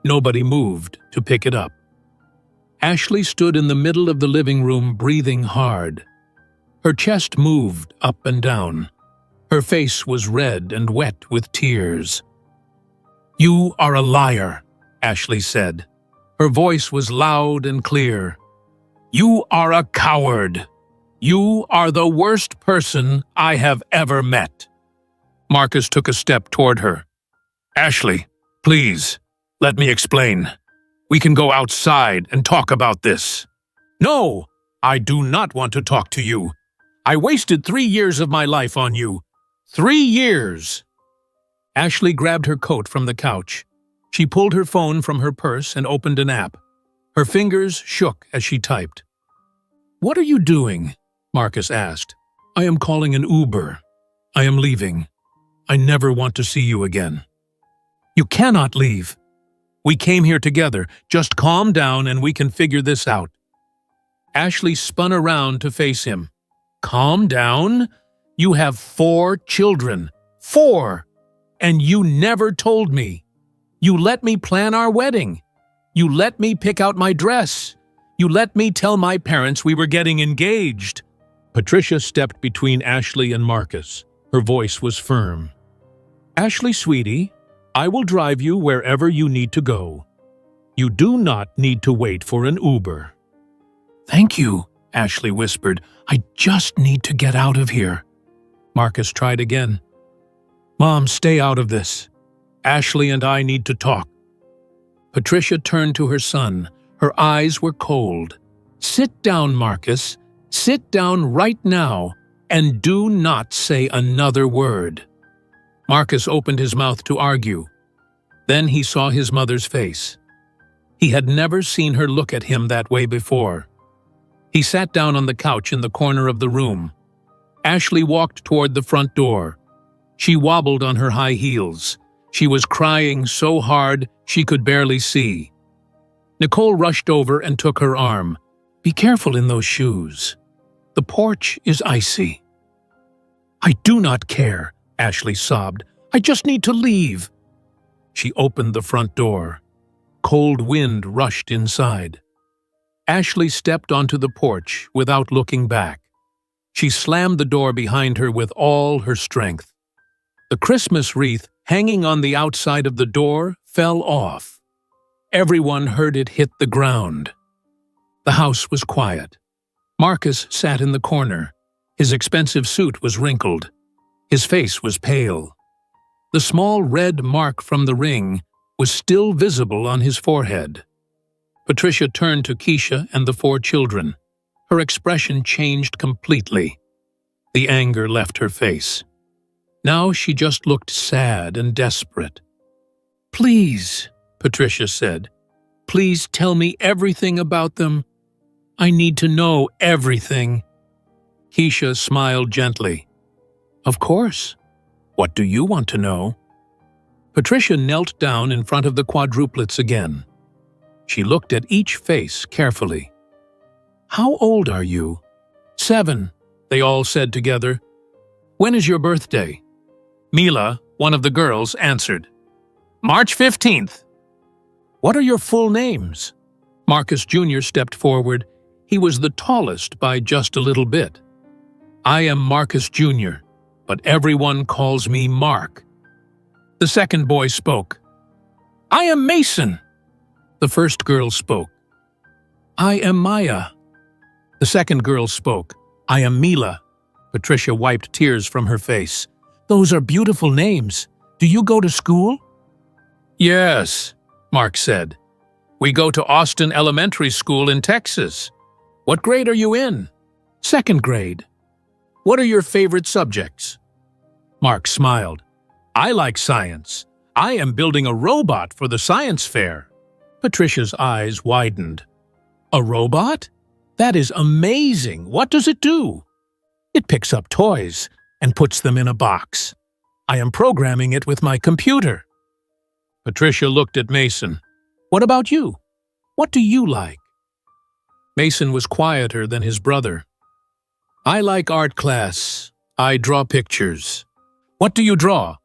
Nobody moved to pick it up. Ashley stood in the middle of the living room breathing hard. Her chest moved up and down. Her face was red and wet with tears. "You are a liar," Ashley said. Her voice was loud and clear. "You are a coward. You are the worst person I have ever met." Marcus took a step toward her. "Ashley, please, let me explain. We can go outside and talk about this." "No, I do not want to talk to you. I wasted 3 years of my life on you. 3 years!" Ashley grabbed her coat from the couch. She pulled her phone from her purse and opened an app. Her fingers shook as she typed. "What are you doing?" Marcus asked. "I am calling an Uber. I am leaving. I never want to see you again." "You cannot leave. We came here together. Just calm down and we can figure this out." Ashley spun around to face him. "Calm down? You have 4 children. 4! And you never told me. You let me plan our wedding. You let me pick out my dress. You let me tell my parents we were getting engaged." Patricia stepped between Ashley and Marcus. Her voice was firm. "Ashley, sweetie, I will drive you wherever you need to go. You do not need to wait for an Uber." "Thank you," Ashley whispered. "I just need to get out of here." Marcus tried again. "Mom, stay out of this. Ashley and I need to talk." Patricia turned to her son. Her eyes were cold. "Sit down, Marcus. Sit down right now, and do not say another word." Marcus opened his mouth to argue. Then he saw his mother's face. He had never seen her look at him that way before. He sat down on the couch in the corner of the room. Ashley walked toward the front door. She wobbled on her high heels. She was crying so hard she could barely see. Nicole rushed over and took her arm. "Be careful in those shoes. The porch is icy." "I do not care," Ashley sobbed. "I just need to leave." She opened the front door. Cold wind rushed inside. Ashley stepped onto the porch without looking back. She slammed the door behind her with all her strength. The Christmas wreath hanging on the outside of the door fell off. Everyone heard it hit the ground. The house was quiet. Marcus sat in the corner. His expensive suit was wrinkled. His face was pale. The small red mark from the ring was still visible on his forehead. Patricia turned to Keisha and the 4 children. Her expression changed completely. The anger left her face. Now she just looked sad and desperate. "Please," Patricia said, "please tell me everything about them. I need to know everything." Keisha smiled gently. "Of course. What do you want to know?" Patricia knelt down in front of the quadruplets again. She looked at each face carefully. "How old are you?" "7, they all said together. "When is your birthday?" Mila, one of the girls, answered. "March 15th. "What are your full names?" Marcus Jr. stepped forward. He was the tallest by just a little bit. "I am Marcus Jr., but everyone calls me Mark." The second boy spoke. "I am Mason." The first girl spoke. "I am Maya." The second girl spoke. "I am Mila." Patricia wiped tears from her face. "Those are beautiful names. Do you go to school?" "Yes," Mark said. "We go to Austin Elementary School in Texas." "What grade are you in?" "2nd grade." "What are your favorite subjects?" Mark smiled. "I like science. I am building a robot for the science fair." Patricia's eyes widened. "A robot? That is amazing. What does it do?" "It picks up toys and puts them in a box. I am programming it with my computer." Patricia looked at Mason. "What about you? What do you like?" Mason was quieter than his brother. "I like art class. I draw pictures." "What do you draw?"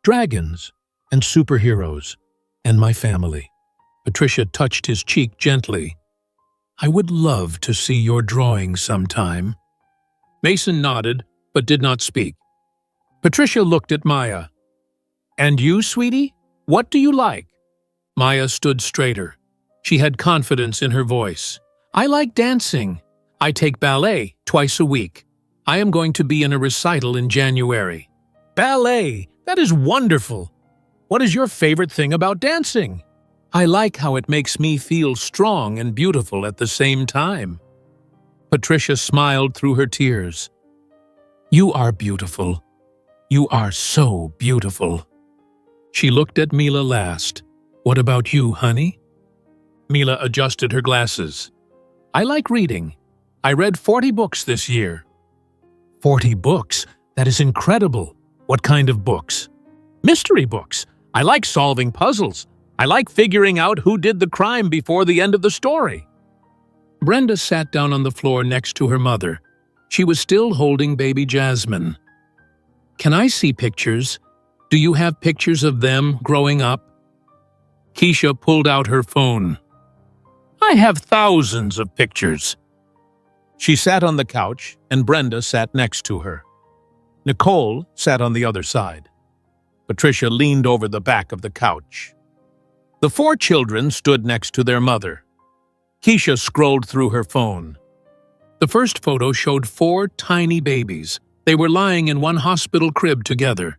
"Dragons and superheroes and my family." Patricia touched his cheek gently. "I would love to see your drawing sometime." Mason nodded, but did not speak. Patricia looked at Maya. "And you, sweetie? What do you like?" Maya stood straighter. She had confidence in her voice. "I like dancing. I take ballet twice a week. I am going to be in a recital in January." "Ballet! That is wonderful! What is your favorite thing about dancing?" "I like how it makes me feel strong and beautiful at the same time." Patricia smiled through her tears. "You are beautiful. You are so beautiful." She looked at Mila last. "What about you, honey?" Mila adjusted her glasses. "I like reading. I read 40 books this year." 40 books? That is incredible. What kind of books? "Mystery books. I like solving puzzles. I like figuring out who did the crime before the end of the story." Brenda sat down on the floor next to her mother. She was still holding baby Jasmine. "Can I see pictures? Do you have pictures of them growing up?" Keisha pulled out her phone. "I have thousands of pictures." She sat on the couch, and Brenda sat next to her. Nicole sat on the other side. Patricia leaned over the back of the couch. The 4 children stood next to their mother. Keisha scrolled through her phone. The first photo showed 4 tiny babies. They were lying in one hospital crib together.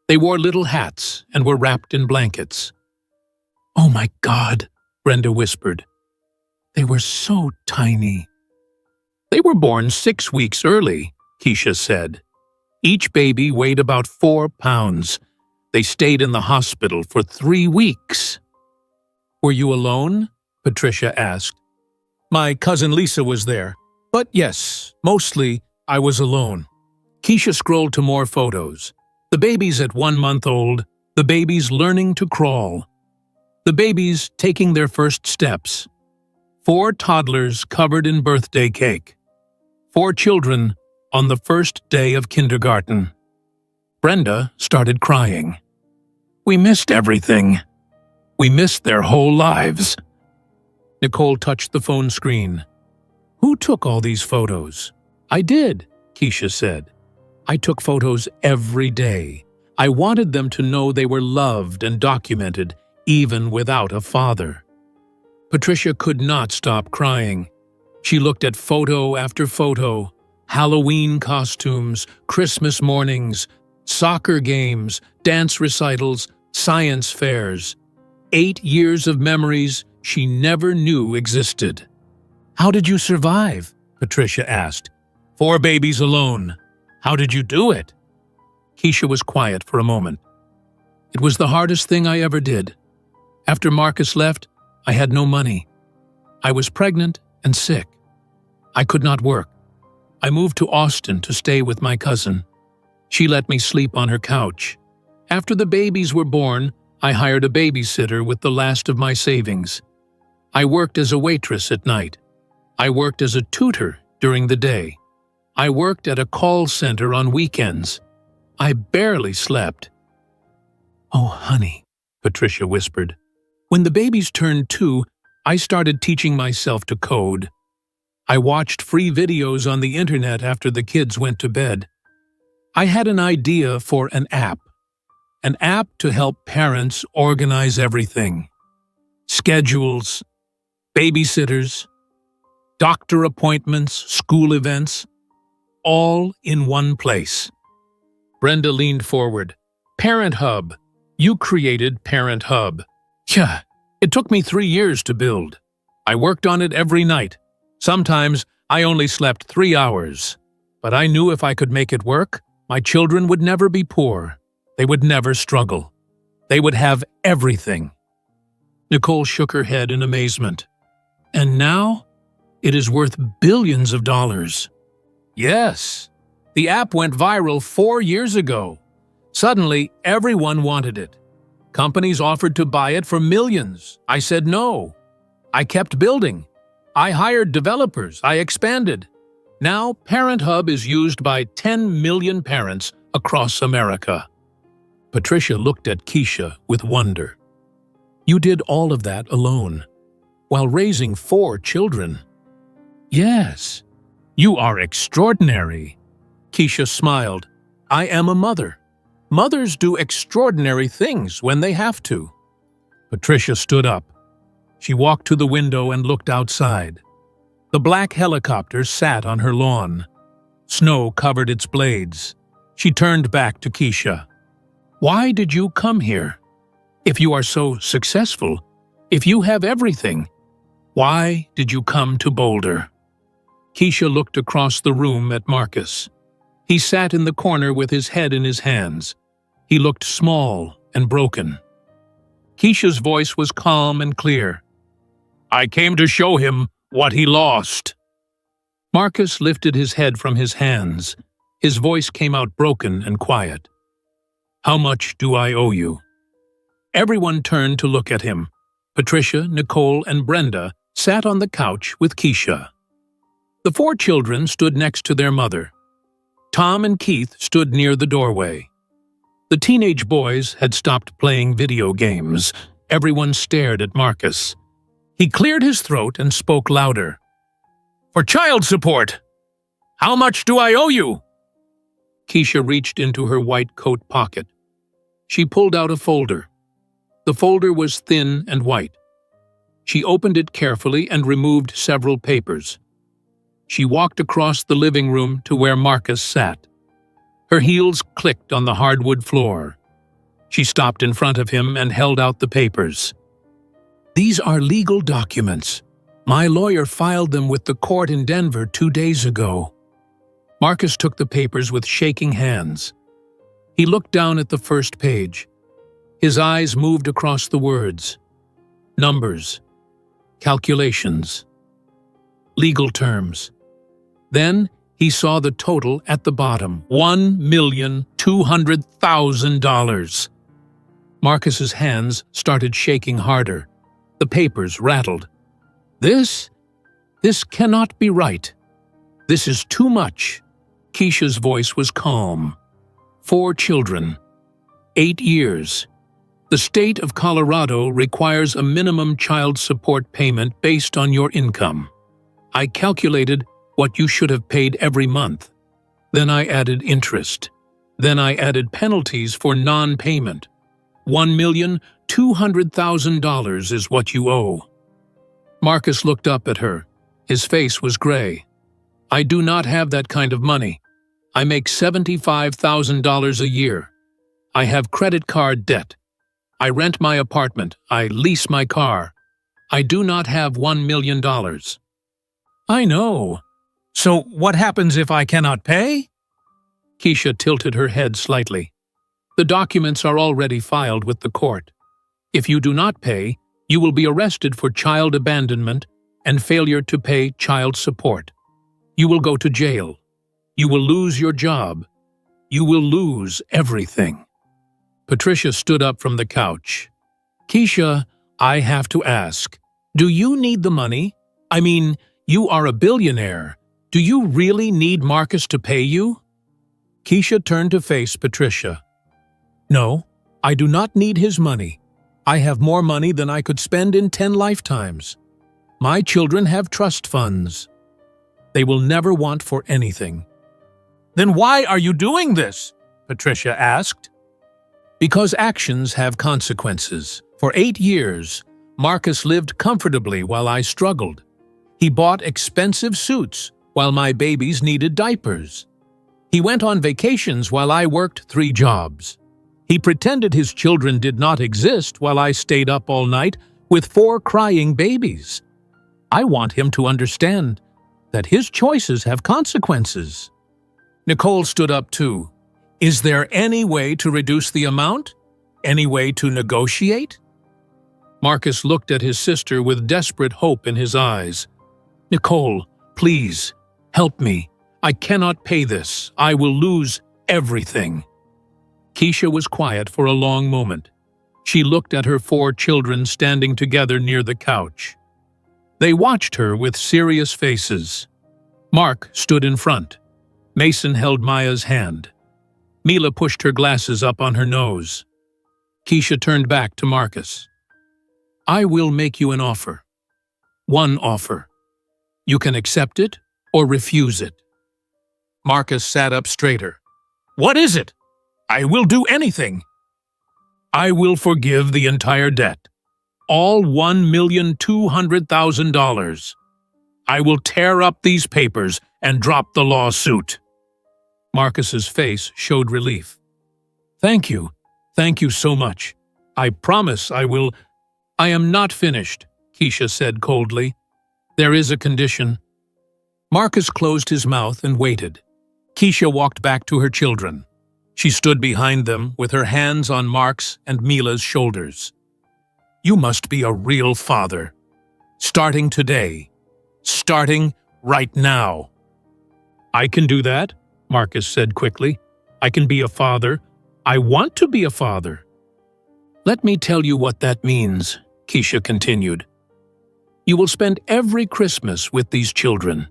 They wore little hats and were wrapped in blankets. "Oh my God," Brenda whispered. "They were so tiny." "They were born 6 weeks early," Keisha said. "Each baby weighed about 4 pounds. They stayed in the hospital for 3 weeks." "Were you alone?" Patricia asked. "My cousin Lisa was there. But yes, mostly I was alone." Keisha scrolled to more photos. The babies at 1 month old, the babies learning to crawl, the babies taking their first steps, 4 toddlers covered in birthday cake, 4 children on the first day of kindergarten. Brenda started crying. "We missed everything. We missed their whole lives." Nicole touched the phone screen. "Who took all these photos?" "I did," Keisha said. "I took photos every day. I wanted them to know they were loved and documented, even without a father." Patricia could not stop crying. She looked at photo after photo, Halloween costumes, Christmas mornings, soccer games, dance recitals, science fairs. 8 years of memories she never knew existed. "How did you survive?" Patricia asked. "4 babies alone. How did you do it?" Keisha was quiet for a moment. "It was the hardest thing I ever did. After Marcus left, I had no money. I was pregnant and sick. I could not work. I moved to Austin to stay with my cousin. She let me sleep on her couch. After the babies were born, I hired a babysitter with the last of my savings. I worked as a waitress at night. I worked as a tutor during the day. I worked at a call center on weekends. I barely slept." "Oh, honey," Patricia whispered. "When the babies turned 2, I started teaching myself to code. I watched free videos on the internet after the kids went to bed. I had an idea for an app to help parents organize everything. Schedules, babysitters, doctor appointments, school events, all in one place." Brenda leaned forward. "Parent Hub. You created Parent Hub." "Yeah, it took me 3 years to build. I worked on it every night. Sometimes I only slept 3 hours. But I knew if I could make it work, my children would never be poor. They would never struggle. They would have everything." Nicole shook her head in amazement. "And now, it is worth billions of dollars." "Yes. The app went viral 4 years ago. Suddenly, everyone wanted it. Companies offered to buy it for millions. I said no. I kept building. I hired developers. I expanded. Now, Parent Hub is used by 10 million parents across America." Patricia looked at Keisha with wonder. "You did all of that alone, while raising 4 children." "Yes, you are extraordinary." Keisha smiled. "I am a mother. Mothers do extraordinary things when they have to." Patricia stood up. She walked to the window and looked outside. The black helicopter sat on her lawn. Snow covered its blades. She turned back to Keisha. "Why did you come here? If you are so successful, if you have everything, why did you come to Boulder?" Keisha looked across the room at Marcus. He sat in the corner with his head in his hands. He looked small and broken. Keisha's voice was calm and clear. "I came to show him what he lost." Marcus lifted his head from his hands. His voice came out broken and quiet. "How much do I owe you?" Everyone turned to look at him. Patricia, Nicole, and Brenda sat on the couch with Keisha. The 4 children stood next to their mother. Tom and Keith stood near the doorway. The teenage boys had stopped playing video games. Everyone stared at Marcus. He cleared his throat and spoke louder. "For child support! How much do I owe you?" Keisha reached into her white coat pocket. She pulled out a folder. The folder was thin and white. She opened it carefully and removed several papers. She walked across the living room to where Marcus sat. Her heels clicked on the hardwood floor. She stopped in front of him and held out the papers. "These are legal documents. My lawyer filed them with the court in Denver 2 days ago." Marcus took the papers with shaking hands. He looked down at the first page. His eyes moved across the words. Numbers. Calculations. Legal terms. Then he saw the total at the bottom, $1,200,000. Marcus's hands started shaking harder. The papers rattled. This cannot be right. This is too much." Keisha's voice was calm. 4 children. 8 years. The state of Colorado requires a minimum child support payment based on your income. I calculated what you should have paid every month. Then I added interest. Then I added penalties for non-payment. $1,200,000 is what you owe. Marcus looked up at her. His face was gray. "I do not have that kind of money. I make $75,000 a year. I have credit card debt. I rent my apartment. I lease my car. I do not have $1 million. I know. So what happens if I cannot pay? Keisha tilted her head slightly. The documents are already filed with the court. If you do not pay, you will be arrested for child abandonment and failure to pay child support. You will go to jail. You will lose your job. You will lose everything. Patricia stood up from the couch. Keisha, I have to ask, do you need the money? I mean, you are a billionaire. Do you really need Marcus to pay you? Keisha turned to face Patricia. No, I do not need his money. I have more money than I could spend in 10 lifetimes. My children have trust funds. They will never want for anything. Then why are you doing this? Patricia asked. Because actions have consequences. For 8 years, Marcus lived comfortably while I struggled. He bought expensive suits while my babies needed diapers. He went on vacations while I worked 3 jobs. He pretended his children did not exist while I stayed up all night with 4 crying babies. I want him to understand that his choices have consequences. Nicole stood up too. Is there any way to reduce the amount? Any way to negotiate? Marcus looked at his sister with desperate hope in his eyes. Nicole, please, help me. I cannot pay this. I will lose everything. Keisha was quiet for a long moment. She looked at her 4 children standing together near the couch. They watched her with serious faces. Mark stood in front. Mason held Maya's hand. Mila pushed her glasses up on her nose. Keisha turned back to Marcus. I will make you an offer. One offer. You can accept it or refuse it. Marcus sat up straighter. What is it? I will do anything. I will forgive the entire debt. All $1,200,000. I will tear up these papers and drop the lawsuit. Marcus's face showed relief. Thank you. Thank you so much. I promise I will. I am not finished, Keisha said coldly. There is a condition. Marcus closed his mouth and waited. Keisha walked back to her children. She stood behind them with her hands on Mark's and Mila's shoulders. You must be a real father. Starting today. Starting right now. I can do that, Marcus said quickly. I can be a father. I want to be a father. Let me tell you what that means, Keisha continued. You will spend every Christmas with these children.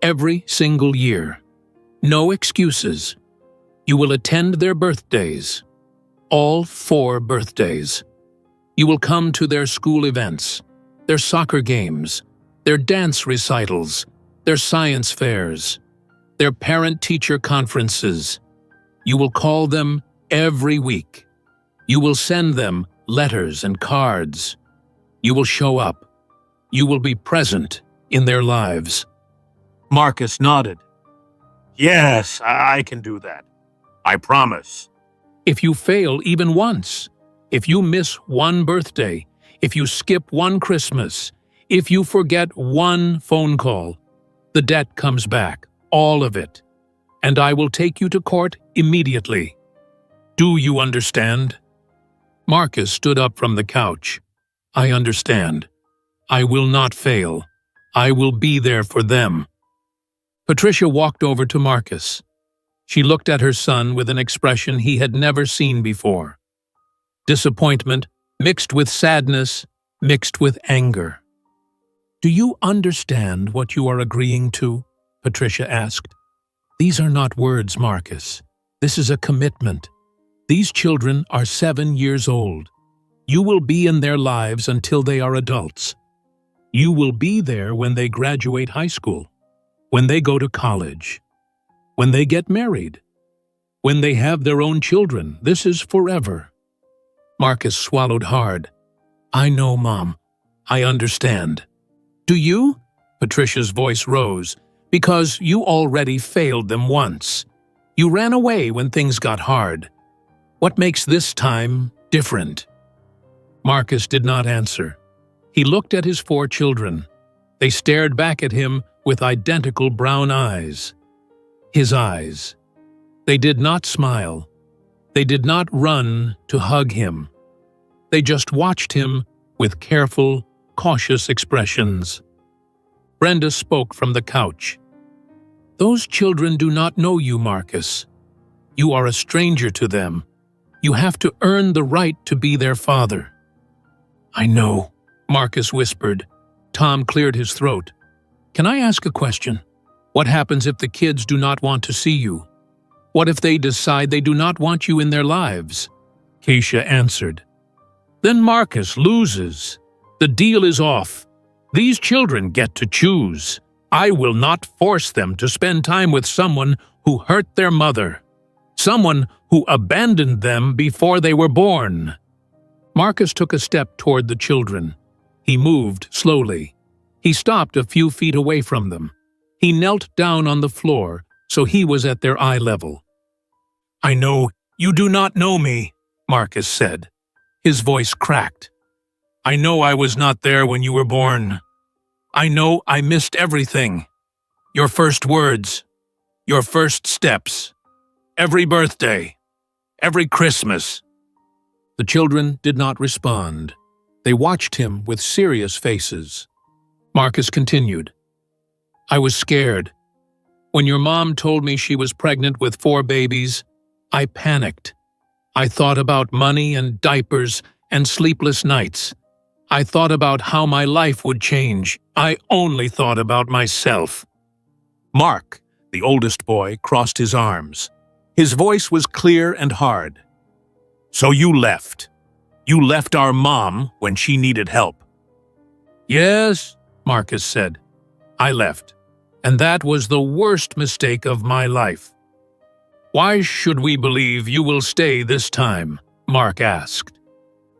Every single year. No excuses. You will attend their birthdays. All 4 birthdays. You will come to their school events, their soccer games, their dance recitals, their science fairs, their parent-teacher conferences. You will call them every week. You will send them letters and cards. You will show up. You will be present in their lives. Marcus nodded. Yes, I can do that. I promise. If you fail even once, if you miss one birthday, if you skip one Christmas, if you forget one phone call, the debt comes back, all of it, and I will take you to court immediately. Do you understand? Marcus stood up from the couch. I understand. I will not fail. I will be there for them. Patricia walked over to Marcus. She looked at her son with an expression he had never seen before. Disappointment, mixed with sadness, mixed with anger. Do you understand what you are agreeing to? Patricia asked. These are not words, Marcus. This is a commitment. These children are 7 years old. You will be in their lives until they are adults. You will be there when they graduate high school, when they go to college, when they get married, when they have their own children. This is forever. Marcus swallowed hard. I know, Mom. I understand. Do you? Patricia's voice rose. Because you already failed them once. You ran away when things got hard. What makes this time different? Marcus did not answer. He looked at his 4 children. They stared back at him with identical brown eyes. His eyes. They did not smile. They did not run to hug him. They just watched him with careful, cautious expressions. Brenda spoke from the couch. "Those children do not know you, Marcus. You are a stranger to them. You have to earn the right to be their father." "I know," Marcus whispered. Tom cleared his throat. "Can I ask a question? What happens if the kids do not want to see you? What if they decide they do not want you in their lives?" Keisha answered. "Then Marcus loses. The deal is off. These children get to choose. I will not force them to spend time with someone who hurt their mother. Someone who abandoned them before they were born." Marcus took a step toward the children. He moved slowly. He stopped a few feet away from them. He knelt down on the floor so he was at their eye level. "I know you do not know me," Marcus said. His voice cracked. "I know I was not there when you were born. I know I missed everything. Your first words, your first steps, every birthday, every Christmas." The children did not respond. They watched him with serious faces. Marcus continued. "I was scared. When your mom told me she was pregnant with 4 babies, I panicked. I thought about money and diapers and sleepless nights. I thought about how my life would change. I only thought about myself." Mark, the oldest boy, crossed his arms. His voice was clear and hard. "So you left. You left our mom when she needed help." "Yes," Marcus said. "I left. And that was the worst mistake of my life." "Why should we believe you will stay this time?" Mark asked.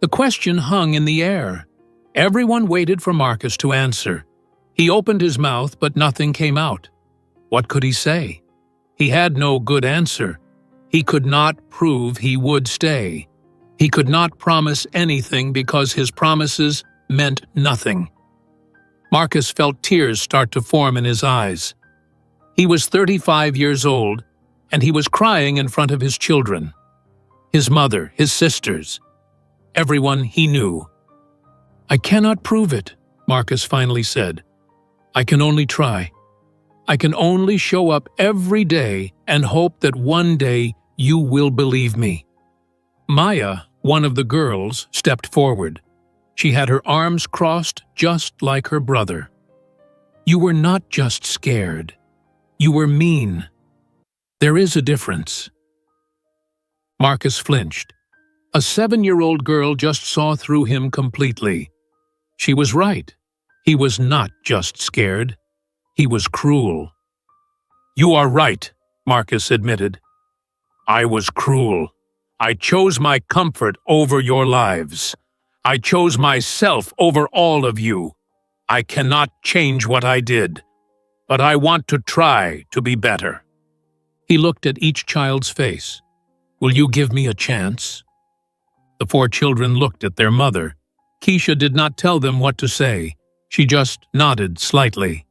The question hung in the air. Everyone waited for Marcus to answer. He opened his mouth, but nothing came out. What could he say? He had no good answer. He could not prove he would stay. He could not promise anything because his promises meant nothing. Marcus felt tears start to form in his eyes. He was 35 years old, and he was crying in front of his children. His mother, his sisters, everyone he knew. "I cannot prove it," Marcus finally said. "I can only try. I can only show up every day and hope that one day you will believe me." Maya, one of the girls, stepped forward. She had her arms crossed just like her brother. "You were not just scared. You were mean. There is a difference." Marcus flinched. A 7-year-old girl just saw through him completely. She was right. He was not just scared. He was cruel. "You are right," Marcus admitted. "I was cruel. I chose my comfort over your lives. I chose myself over all of you. I cannot change what I did, but I want to try to be better." He looked at each child's face. "Will you give me a chance?" The 4 children looked at their mother. Keisha did not tell them what to say. She just nodded slightly.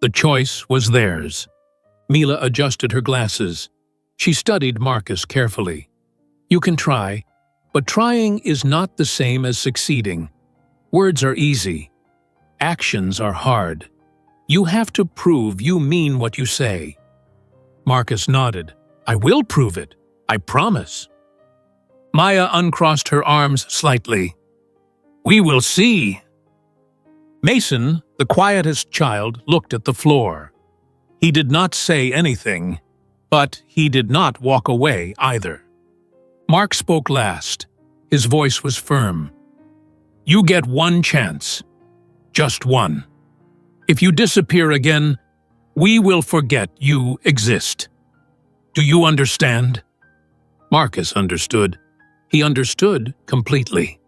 The choice was theirs. Mila adjusted her glasses. She studied Marcus carefully. "You can try, but trying is not the same as succeeding. Words are easy. Actions are hard. You have to prove you mean what you say." Marcus nodded. "I will prove it. I promise." Maya uncrossed her arms slightly. "We will see." Mason, the quietest child, looked at the floor. He did not say anything, but he did not walk away either. Mark spoke last. His voice was firm. "You get one chance. Just one. If you disappear again, we will forget you exist. Do you understand?" Marcus understood. He understood completely.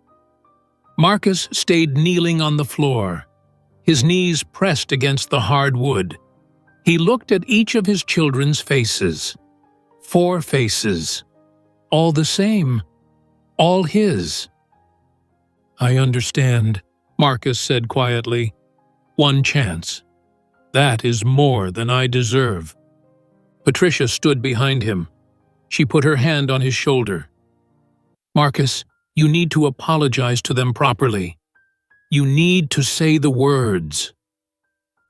Marcus stayed kneeling on the floor. His knees pressed against the hard wood. He looked at each of his children's faces. 4 faces. All the same. All his. "I understand," Marcus said quietly. "One chance. That is more than I deserve." Patricia stood behind him. She put her hand on his shoulder. "Marcus, you need to apologize to them properly. You need to say the words."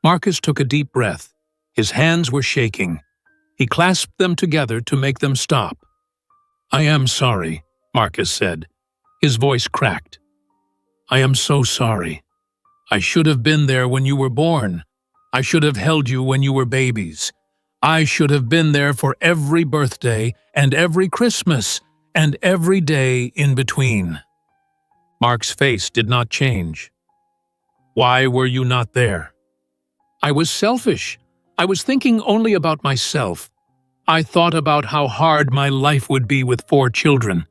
Marcus took a deep breath. His hands were shaking. He clasped them together to make them stop. "I am sorry," Marcus said. His voice cracked. "I am so sorry. I should have been there when you were born. I should have held you when you were babies. I should have been there for every birthday and every Christmas and every day in between." Mark's face did not change. "Why were you not there?" "I was selfish. I was thinking only about myself. I thought about how hard my life would be with 4 children.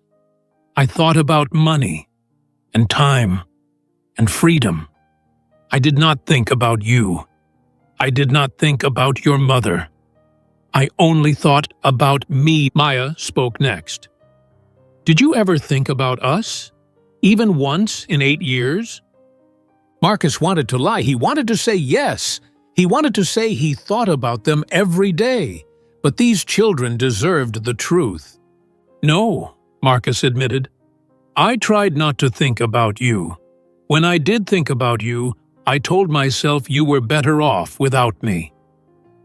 I thought about money and time and freedom. I did not think about you. I did not think about your mother. I only thought about me." Maya spoke next. "Did you ever think about us? Even once in 8 years?" Marcus wanted to lie. He wanted to say yes. He wanted to say he thought about them every day. But these children deserved the truth. "No," Marcus admitted. "I tried not to think about you. When I did think about you, I told myself you were better off without me.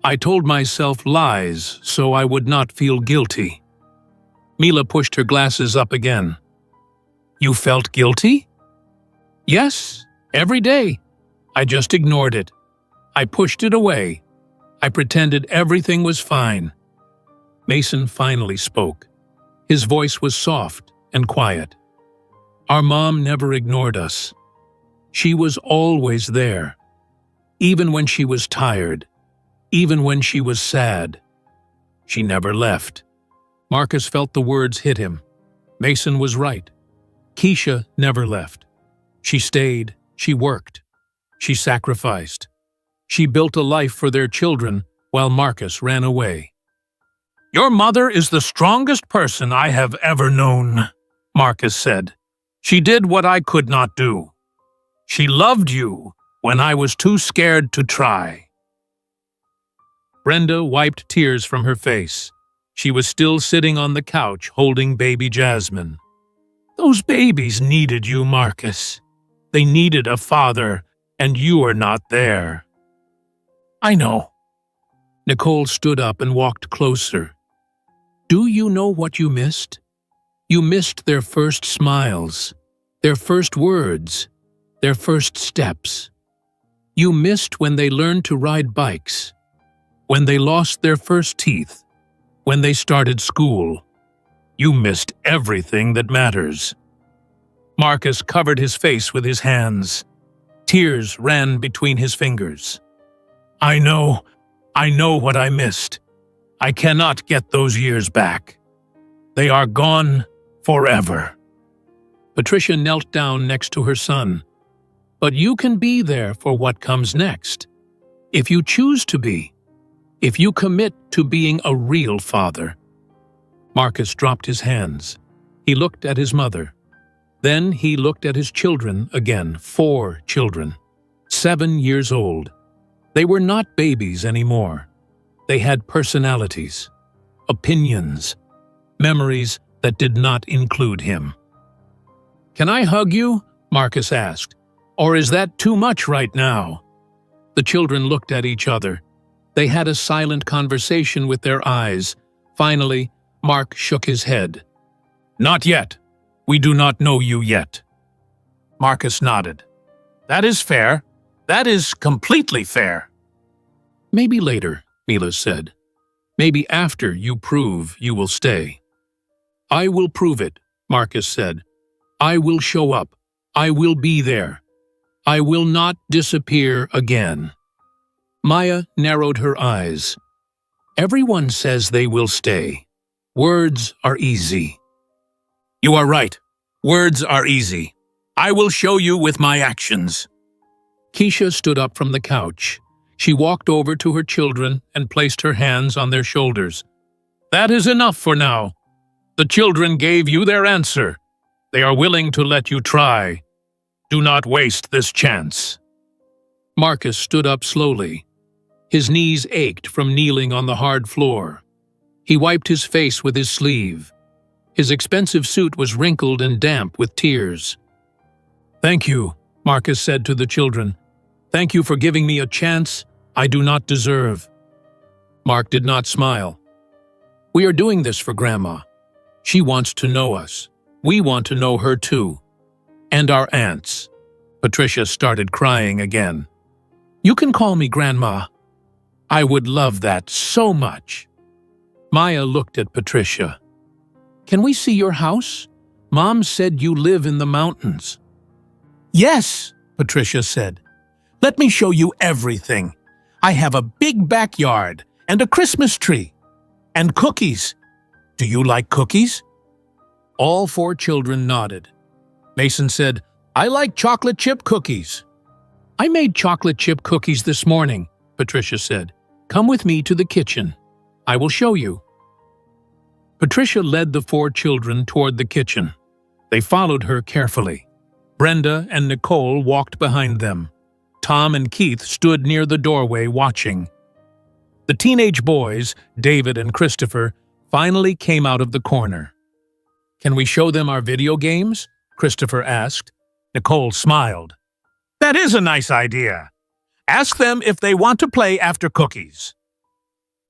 I told myself lies so I would not feel guilty." Mila pushed her glasses up again. "You felt guilty?" "Yes, every day. I just ignored it. I pushed it away. I pretended everything was fine." Mason finally spoke. His voice was soft and quiet. "Our mom never ignored us. She was always there. Even when she was tired. Even when she was sad. She never left." Marcus felt the words hit him. Mason was right. Keisha never left. She stayed. She worked. She sacrificed. She built a life for their children while Marcus ran away. "Your mother is the strongest person I have ever known," Marcus said. "She did what I could not do. She loved you when I was too scared to try." Brenda wiped tears from her face. She was still sitting on the couch holding baby Jasmine. "Those babies needed you, Marcus. They needed a father, and you are not there." "I know." Nicole stood up and walked closer. "Do you know what you missed? You missed their first smiles, their first words, their first steps. You missed when they learned to ride bikes, when they lost their first teeth, when they started school. You missed everything that matters." Marcus covered his face with his hands. Tears ran between his fingers. I know what I missed. I cannot get those years back. They are gone forever." Patricia knelt down next to her son. "But you can be there for what comes next. If you choose to be. If you commit to being a real father." Marcus dropped his hands. He looked at his mother. Then he looked at his children again, 4 children, 7 years old. They were not babies anymore. They had personalities, opinions, memories that did not include him. "Can I hug you?" Marcus asked. "Or is that too much right now?" The children looked at each other. They had a silent conversation with their eyes. Finally, Mark shook his head. "Not yet. We do not know you yet." Marcus nodded. "That is fair. That is completely fair." "Maybe later," Mila said. "Maybe after you prove you will stay." "I will prove it," Marcus said. "I will show up. I will be there. I will not disappear again." Maya narrowed her eyes. "Everyone says they will stay. Words are easy." "You are right. Words are easy. I will show you with my actions." Keisha stood up from the couch. She walked over to her children and placed her hands on their shoulders. "That is enough for now. The children gave you their answer. They are willing to let you try. Do not waste this chance. Marcus stood up slowly. His knees ached from kneeling on the hard floor. He wiped his face with his sleeve. His expensive suit was wrinkled and damp with tears. "Thank you," Marcus said to the children. "Thank you for giving me a chance I do not deserve." Mark did not smile. "We are doing this for Grandma. She wants to know us. We want to know her too. And our aunts." Patricia started crying again. "You can call me Grandma. I would love that so much." Maya looked at Patricia. "Can we see your house? Mom said you live in the mountains." "Yes," Patricia said. "Let me show you everything. I have a big backyard and a Christmas tree. And cookies. Do you like cookies?" All four children nodded. Mason said, "I like chocolate chip cookies." "I made chocolate chip cookies this morning," Patricia said. "Come with me to the kitchen. I will show you." Patricia led the four children toward the kitchen. They followed her carefully. Brenda and Nicole walked behind them. Tom and Keith stood near the doorway watching. The teenage boys, David and Christopher, finally came out of the corner. "Can we show them our video games?" Christopher asked. Nicole smiled. "That is a nice idea. Ask them if they want to play after cookies."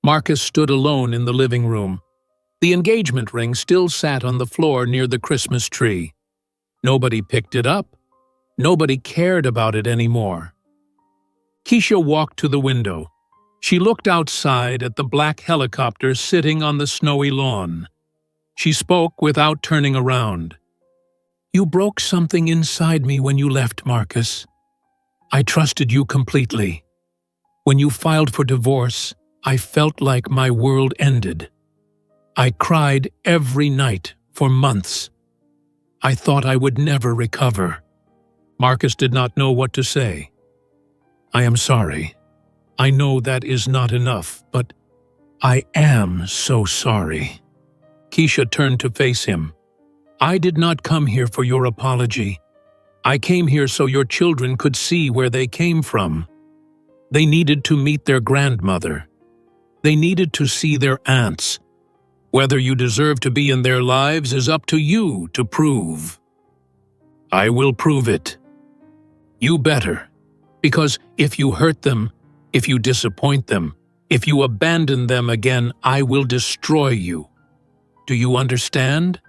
Marcus stood alone in the living room. The engagement ring still sat on the floor near the Christmas tree. Nobody picked it up. Nobody cared about it anymore. Keisha walked to the window. She looked outside at the black helicopter sitting on the snowy lawn. She spoke without turning around. "You broke something inside me when you left, Marcus. I trusted you completely. When you filed for divorce, I felt like my world ended. I cried every night for months. I thought I would never recover." Marcus did not know what to say. "I am sorry. I know that is not enough, but I am so sorry." Keisha turned to face him. "I did not come here for your apology. I came here so your children could see where they came from. They needed to meet their grandmother. They needed to see their aunts. Whether you deserve to be in their lives is up to you to prove." "I will prove it. You better. Because if you hurt them, if you disappoint them, if you abandon them again, I will destroy you. Do you understand?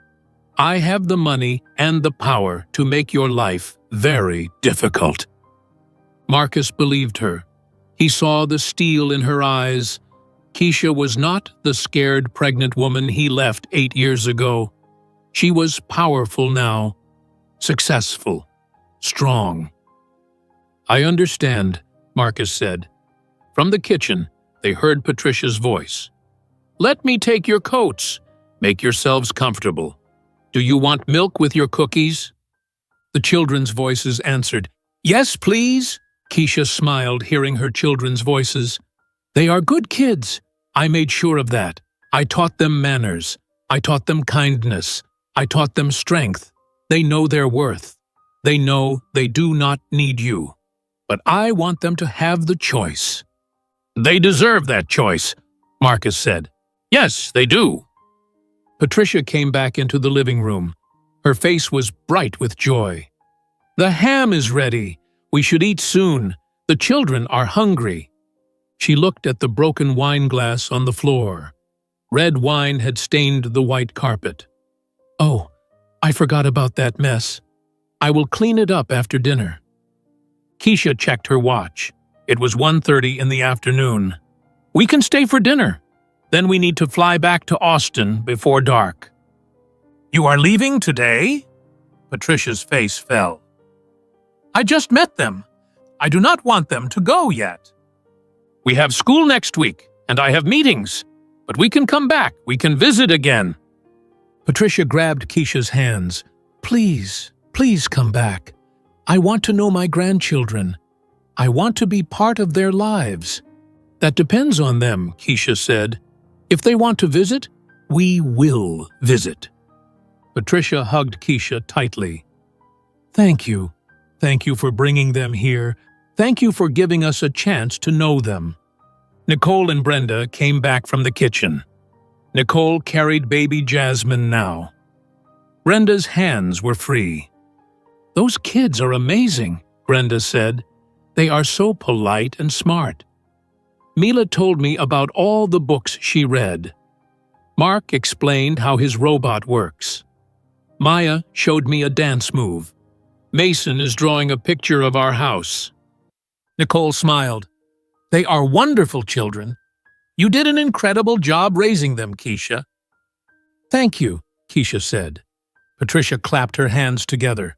I have the money and the power to make your life very difficult." Marcus believed her. He saw the steel in her eyes. Keisha was not the scared pregnant woman he left 8 years ago. She was powerful now, successful, strong. "I understand," Marcus said. From the kitchen, they heard Patricia's voice. "Let me take your coats. Make yourselves comfortable. Do you want milk with your cookies?" The children's voices answered, "Yes, please." Keisha smiled, hearing her children's voices. "They are good kids. I made sure of that. I taught them manners. I taught them kindness. I taught them strength. They know their worth. They know they do not need you. But I want them to have the choice." "They deserve that choice," Marcus said. "Yes, they do." Patricia came back into the living room. Her face was bright with joy. "The ham is ready. We should eat soon. The children are hungry." She looked at the broken wine glass on the floor. Red wine had stained the white carpet. "Oh, I forgot about that mess. I will clean it up after dinner." Keisha checked her watch. It was 1:30 in the afternoon. "We can stay for dinner. Then we need to fly back to Austin before dark." "You are leaving today?" Patricia's face fell. "I just met them. I do not want them to go yet. We have school next week, and I have meetings. But we can come back. We can visit again." Patricia grabbed Keisha's hands. "Please, please come back. I want to know my grandchildren. I want to be part of their lives." "That depends on them," Keisha said. "If they want to visit, we will visit." Patricia hugged Keisha tightly. "Thank you. Thank you for bringing them here. Thank you for giving us a chance to know them." Nicole and Brenda came back from the kitchen. Nicole carried baby Jasmine now. Brenda's hands were free. "Those kids are amazing," Brenda said. "They are so polite and smart." Mila told me about all the books she read. Mark explained how his robot works. Maya showed me a dance move. Mason is drawing a picture of our house. Nicole smiled. "They are wonderful children. You did an incredible job raising them, Keisha." "Thank you," Keisha said. Patricia clapped her hands together.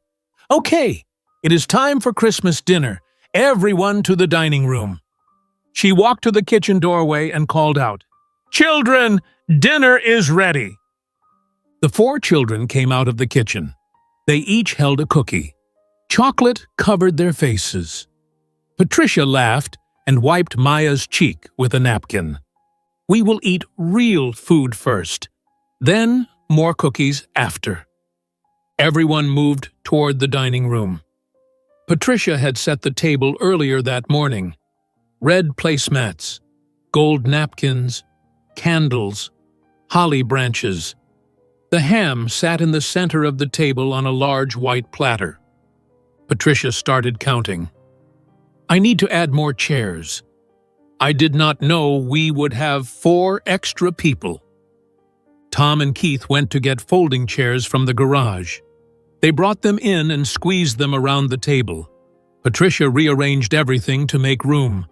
"Okay, it is time for Christmas dinner. Everyone to the dining room." She walked to the kitchen doorway and called out, "Children, dinner is ready." The 4 children came out of the kitchen. They each held a cookie. Chocolate covered their faces. Patricia laughed and wiped Maya's cheek with a napkin. "We will eat real food first, then more cookies after." Everyone moved toward the dining room. Patricia had set the table earlier that morning. Red placemats, gold napkins, candles, holly branches. The ham sat in the center of the table on a large white platter. Patricia started counting. "I need to add more chairs. I did not know we would have 4 extra people." Tom and Keith went to get folding chairs from the garage. They brought them in and squeezed them around the table. Patricia rearranged everything to make room.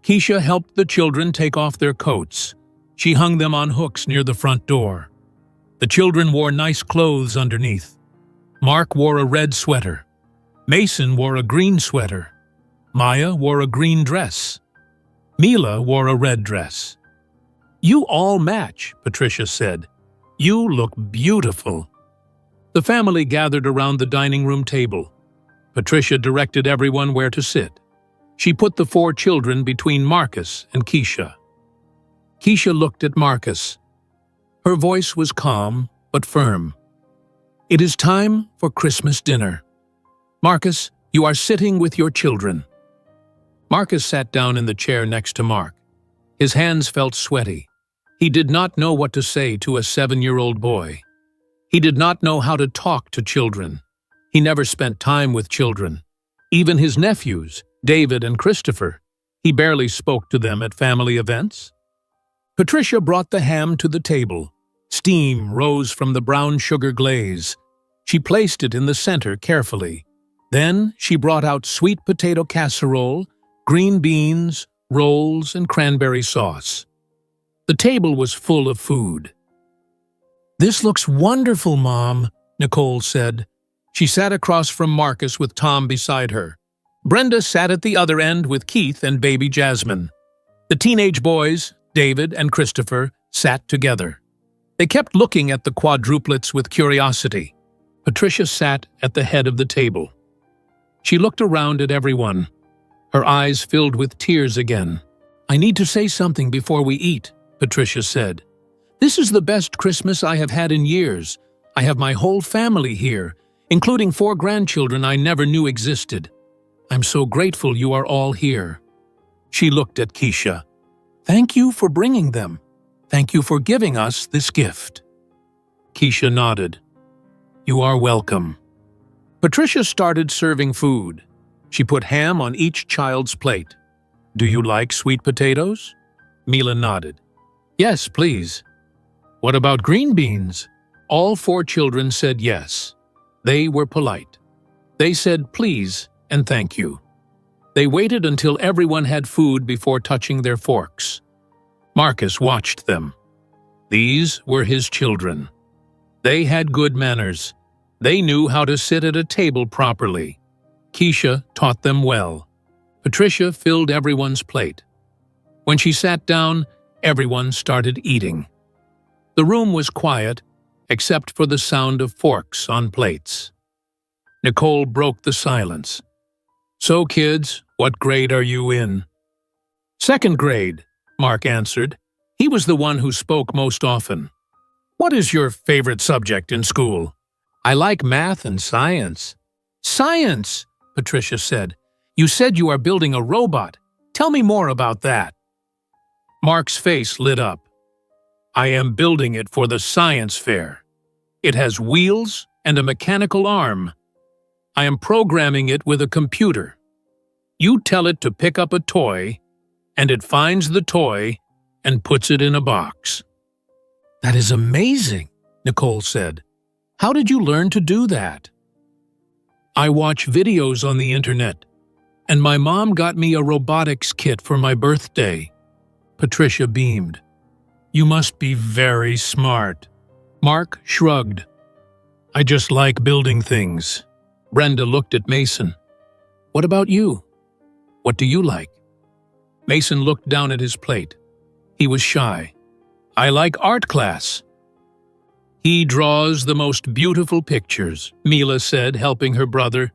Keisha helped the children take off their coats. She hung them on hooks near the front door. The children wore nice clothes underneath. Mark wore a red sweater. Mason wore a green sweater. Maya wore a green dress. Mila wore a red dress. "You all match," Patricia said. "You look beautiful." The family gathered around the dining room table. Patricia directed everyone where to sit. She put the 4 children between Marcus and Keisha. Keisha looked at Marcus. Her voice was calm but firm. "It is time for Christmas dinner. Marcus, you are sitting with your children." Marcus sat down in the chair next to Mark. His hands felt sweaty. He did not know what to say to a 7-year-old boy. He did not know how to talk to children. He never spent time with children. Even his nephews, David and Christopher, he barely spoke to them at family events. Patricia brought the ham to the table. Steam rose from the brown sugar glaze. She placed it in the center carefully. Then she brought out sweet potato casserole, green beans, rolls, and cranberry sauce. The table was full of food. "This looks wonderful, Mom," Nicole said. She sat across from Marcus with Tom beside her. Brenda sat at the other end with Keith and baby Jasmine. The teenage boys, David and Christopher, sat together. They kept looking at the quadruplets with curiosity. Patricia sat at the head of the table. She looked around at everyone. Her eyes filled with tears again. "I need to say something before we eat," Patricia said. "This is the best Christmas I have had in years. I have my whole family here, including 4 grandchildren I never knew existed. I'm so grateful you are all here." She looked at Keisha. "Thank you for bringing them. Thank you for giving us this gift." Keisha nodded. "You are welcome." Patricia started serving food. She put ham on each child's plate. "Do you like sweet potatoes?" Mila nodded. "Yes, please." "What about green beans?" All 4 children said yes. They were polite. They said please and thank you. They waited until everyone had food before touching their forks. Marcus watched them. These were his children. They had good manners. They knew how to sit at a table properly. Keisha taught them well. Patricia filled everyone's plate. When she sat down, everyone started eating. The room was quiet, except for the sound of forks on plates. Nicole broke the silence. "So, kids, what grade are you in?" "Second grade," Mark answered. He was the one who spoke most often. "What is your favorite subject in school?" "I like math and science." "Science! Patricia said. "You said you are building a robot. Tell me more about that." Mark's face lit up. "I am building it for the science fair. It has wheels and a mechanical arm. I am programming it with a computer. You tell it to pick up a toy, and it finds the toy and puts it in a box." "That is amazing," Nicole said. "How did you learn to do that?" "I watch videos on the internet, and my mom got me a robotics kit for my birthday." Patricia beamed. "You must be very smart." Mark shrugged. "I just like building things." Brenda looked at Mason. "What about you? What do you like?" Mason looked down at his plate. He was shy. "I like art class." "He draws the most beautiful pictures," Mila said, helping her brother.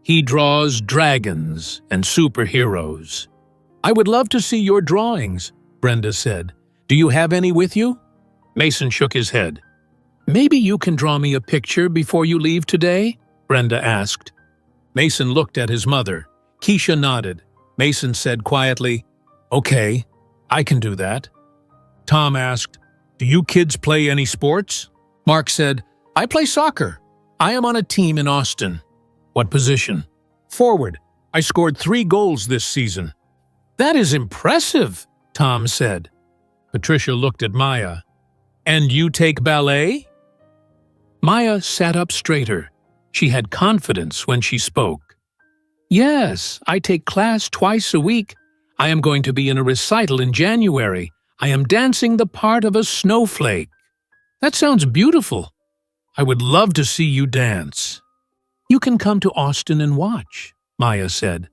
"He draws dragons and superheroes." "I would love to see your drawings," Brenda said. "Do you have any with you?" Mason shook his head. "Maybe you can draw me a picture before you leave today?" Brenda asked. Mason looked at his mother. Keisha nodded. Mason said quietly, "Okay, I can do that." Tom asked, "Do you kids play any sports?" Mark said, "I play soccer. I am on a team in Austin." "What position?" "Forward. I scored 3 goals this season." "That is impressive," Tom said. Patricia looked at Maya. "And you take ballet?" Maya sat up straighter. She had confidence when she spoke. "Yes, I take class twice a week. I am going to be in a recital in January. I am dancing the part of a snowflake." "That sounds beautiful. I would love to see you dance." "You can come to Austin and watch," Maya said.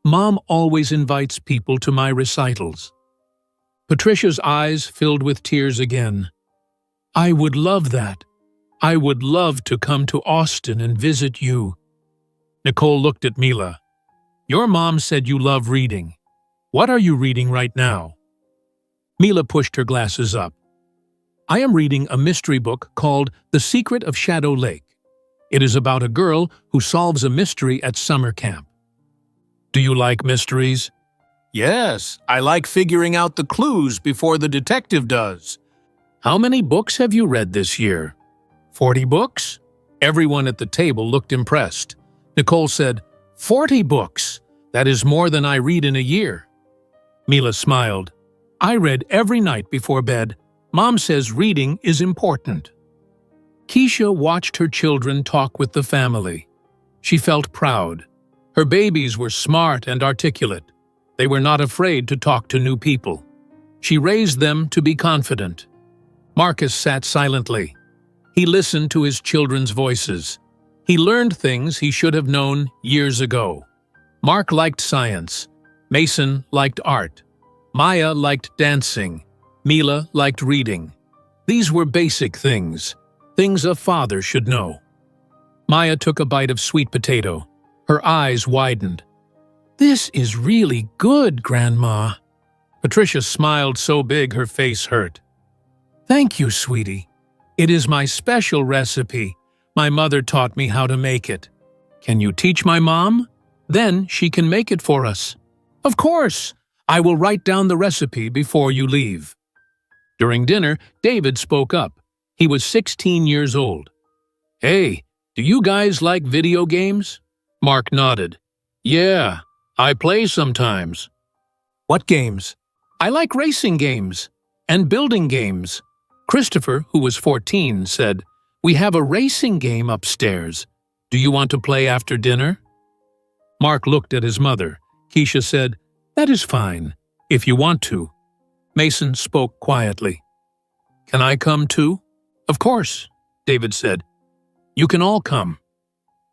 "Mom always invites people to my recitals." Patricia's eyes filled with tears again. "I would love that. I would love to come to Austin and visit you." Nicole looked at Mila. "Your mom said you love reading. What are you reading right now?" Mila pushed her glasses up. "I am reading a mystery book called The Secret of Shadow Lake. It is about a girl who solves a mystery at summer camp." "Do you like mysteries?" "Yes, I like figuring out the clues before the detective does." "How many books have you read this year?" 40 books? Everyone at the table looked impressed. Nicole said, 40 books! That is more than I read in a year." Mila smiled. "I read every night before bed. Mom says reading is important." Keisha watched her children talk with the family. She felt proud. Her babies were smart and articulate. They were not afraid to talk to new people. She raised them to be confident. Marcus sat silently. He listened to his children's voices. He learned things he should have known years ago. Mark liked science. Mason liked art. Maya liked dancing. Mila liked reading. These were basic things a father should know. Maya took a bite of sweet potato. Her eyes widened. "This is really good, Grandma." Patricia smiled so big her face hurt. "Thank you, sweetie. It is my special recipe. My mother taught me how to make it. Can you teach my mom? Then she can make it for us." "Of course. I will write down the recipe before you leave." During dinner, David spoke up. He was 16 years old. "Hey, do you guys like video games?" Mark nodded. "Yeah, I play sometimes." "What games?" "I like racing games and building games." Christopher, who was 14, said, "We have a racing game upstairs. Do you want to play after dinner?" Mark looked at his mother. Keisha said, "That is fine, if you want to." Mason spoke quietly. "Can I come too?" "Of course," David said. "You can all come.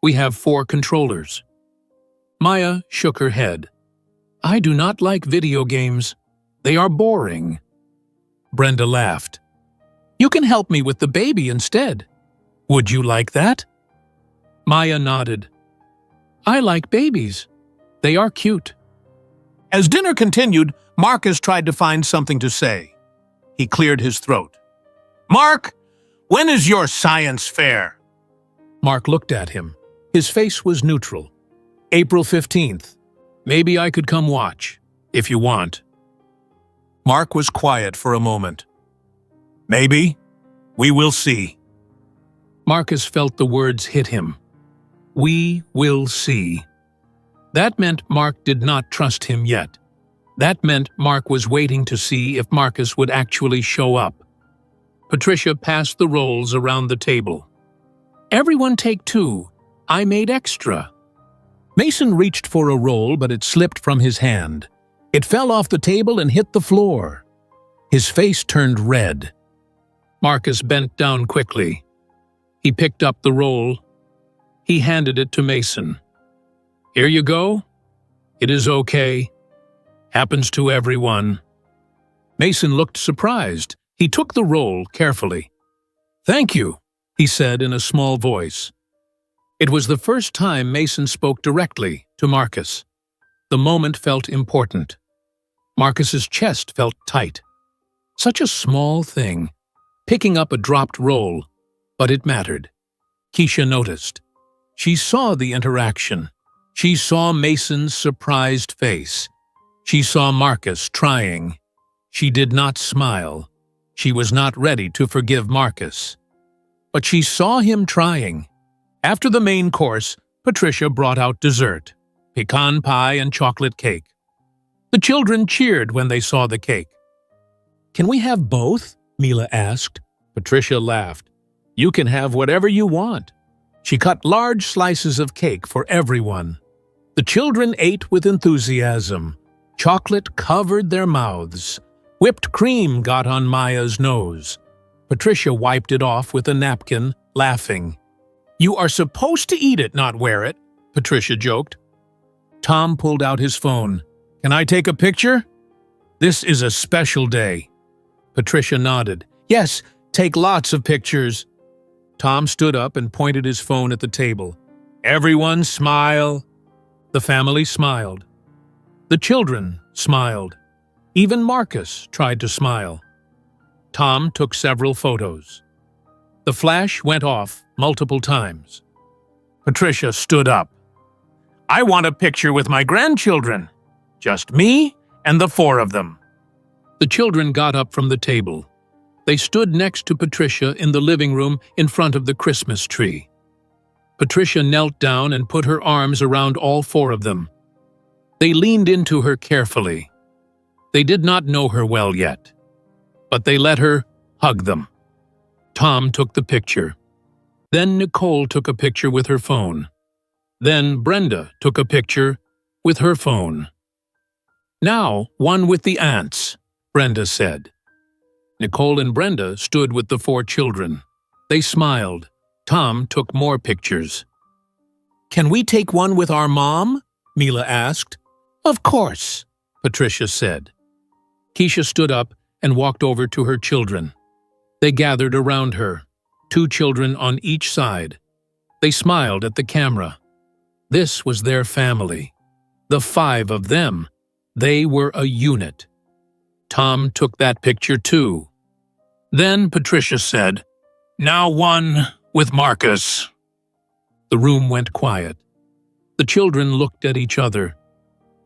We have 4 controllers." Maya shook her head. "I do not like video games. They are boring." Brenda laughed. "You can help me with the baby instead. Would you like that?" Maya nodded. "I like babies. They are cute." As dinner continued, Marcus tried to find something to say. He cleared his throat. "Mark, when is your science fair?" Mark looked at him. His face was neutral. April 15th. Maybe I could come watch, if you want. Mark was quiet for a moment. Maybe. We will see. Marcus felt the words hit him. We will see. That meant Mark did not trust him yet. That meant Mark was waiting to see if Marcus would actually show up. Patricia passed the rolls around the table. Everyone take 2. I made extra. Mason reached for a roll, but it slipped from his hand. It fell off the table and hit the floor. His face turned red. Marcus bent down quickly. He picked up the roll. He handed it to Mason. Here you go. It is okay. Happens to everyone. Mason looked surprised. He took the roll carefully. Thank you, he said in a small voice. It was the first time Mason spoke directly to Marcus. The moment felt important. Marcus's chest felt tight. Such a small thing, picking up a dropped roll, but it mattered. Keisha noticed. She saw the interaction. She saw Mason's surprised face. She saw Marcus trying. She did not smile. She was not ready to forgive Marcus. But she saw him trying. After the main course, Patricia brought out dessert, pecan pie and chocolate cake. The children cheered when they saw the cake. Can we have both? Mila asked. Patricia laughed. You can have whatever you want. She cut large slices of cake for everyone. The children ate with enthusiasm. Chocolate covered their mouths. Whipped cream got on Maya's nose. Patricia wiped it off with a napkin, laughing. You are supposed to eat it, not wear it, Patricia joked. Tom pulled out his phone. Can I take a picture? This is a special day. Patricia nodded. Yes, take lots of pictures. Tom stood up and pointed his phone at the table. Everyone smile. The family smiled. The children smiled. Even Marcus tried to smile. Tom took several photos. The flash went off multiple times. Patricia stood up. I want a picture with my grandchildren. Just me and the 4 of them. The children got up from the table. They stood next to Patricia in the living room in front of the Christmas tree. Patricia knelt down and put her arms around all 4 of them. They leaned into her carefully. They did not know her well yet, but they let her hug them. Tom took the picture. Then Nicole took a picture with her phone. Then Brenda took a picture with her phone. Now, one with the aunts, Brenda said. Nicole and Brenda stood with the 4 children. They smiled. Tom took more pictures. Can we take one with our mom? Mila asked. Of course, Patricia said. Keisha stood up and walked over to her children. They gathered around her, 2 children on each side. They smiled at the camera. This was their family. The 5 of them. They were a unit. Tom took that picture too. Then Patricia said, Now one with Marcus. The room went quiet. The children looked at each other.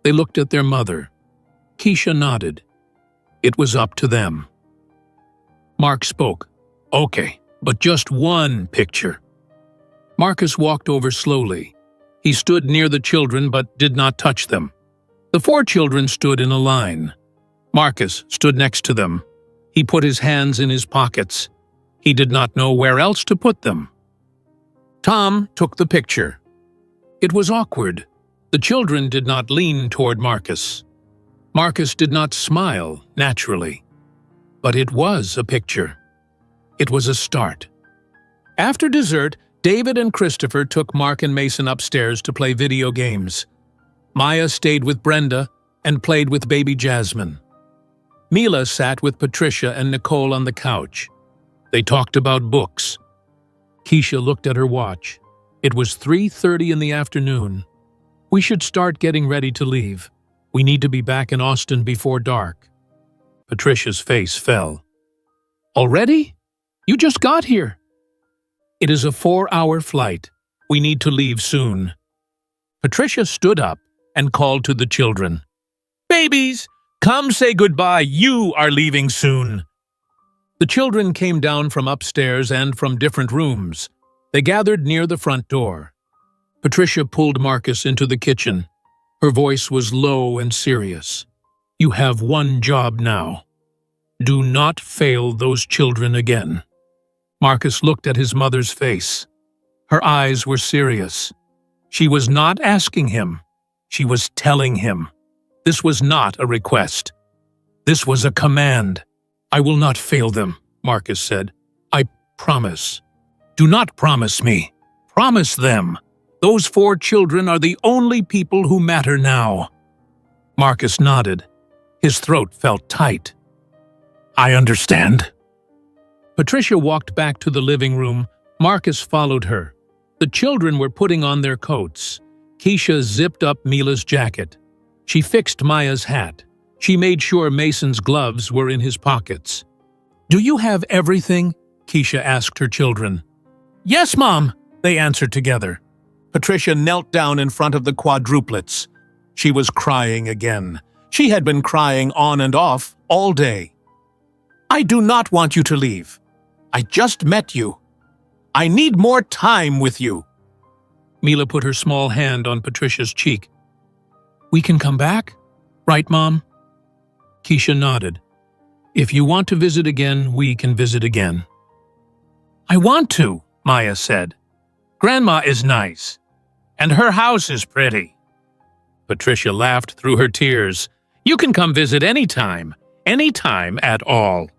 They looked at their mother. Keisha nodded. It was up to them. Mark spoke. Okay, but just one picture. Marcus walked over slowly. He stood near the children but did not touch them. The 4 children stood in a line. Marcus stood next to them. He put his hands in his pockets. He did not know where else to put them. Tom took the picture. It was awkward. The children did not lean toward Marcus. Marcus did not smile naturally. But it was a picture. It was a start. After dessert, David and Christopher took Mark and Mason upstairs to play video games. Maya stayed with Brenda and played with baby Jasmine. Mila sat with Patricia and Nicole on the couch. They talked about books. Keisha looked at her watch. It was 3:30 in the afternoon. We should start getting ready to leave. We need to be back in Austin before dark. Patricia's face fell. Already? You just got here. It is a 4-hour flight. We need to leave soon. Patricia stood up and called to the children. "Babies, come say goodbye. You are leaving soon." The children came down from upstairs and from different rooms. They gathered near the front door. Patricia pulled Marcus into the kitchen. Her voice was low and serious. "You have one job now. Do not fail those children again." Marcus looked at his mother's face. Her eyes were serious. She was not asking him. She was telling him. This was not a request. This was a command. "I will not fail them," Marcus said. "I promise." "Do not promise me. Promise them. Those 4 children are the only people who matter now." Marcus nodded. His throat felt tight. "I understand." Patricia walked back to the living room. Marcus followed her. The children were putting on their coats. Keisha zipped up Mila's jacket. She fixed Maya's hat. She made sure Mason's gloves were in his pockets. "Do you have everything?" Keisha asked her children. "Yes, Mom," they answered together. Patricia knelt down in front of the quadruplets. She was crying again. She had been crying on and off all day. "I do not want you to leave. I just met you. I need more time with you." Mila put her small hand on Patricia's cheek. "We can come back? Right, Mom?" Keisha nodded. "If you want to visit again, we can visit again." "I want to," Maya said. "Grandma is nice, and her house is pretty." Patricia laughed through her tears. "You can come visit anytime at all."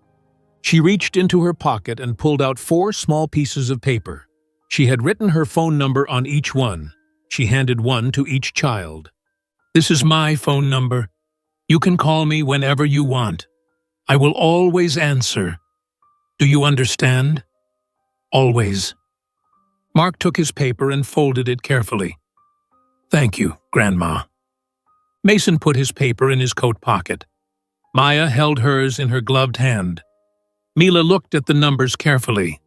She reached into her pocket and pulled out 4 small pieces of paper. She had written her phone number on each one. She handed one to each child. "This is my phone number. You can call me whenever you want. I will always answer. Do you understand? Always." Mark took his paper and folded it carefully. "Thank you, Grandma." Mason put his paper in his coat pocket. Maya held hers in her gloved hand. Mila looked at the numbers carefully.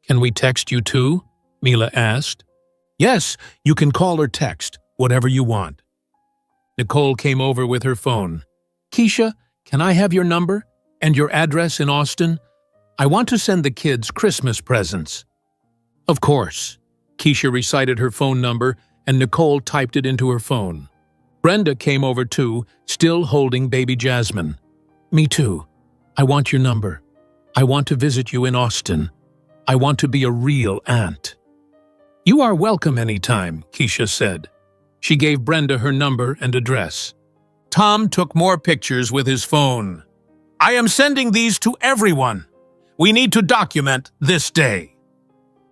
"Can we text you too?" Mila asked. "Yes, you can call or text, whatever you want." Nicole came over with her phone. "Keisha, can I have your number and your address in Austin? I want to send the kids Christmas presents." "Of course." Keisha recited her phone number and Nicole typed it into her phone. Brenda came over too, still holding baby Jasmine. "Me too. I want your number. I want to visit you in Austin. I want to be a real aunt." "You are welcome anytime," Keisha said. She gave Brenda her number and address. Tom took more pictures with his phone. "I am sending these to everyone. We need to document this day."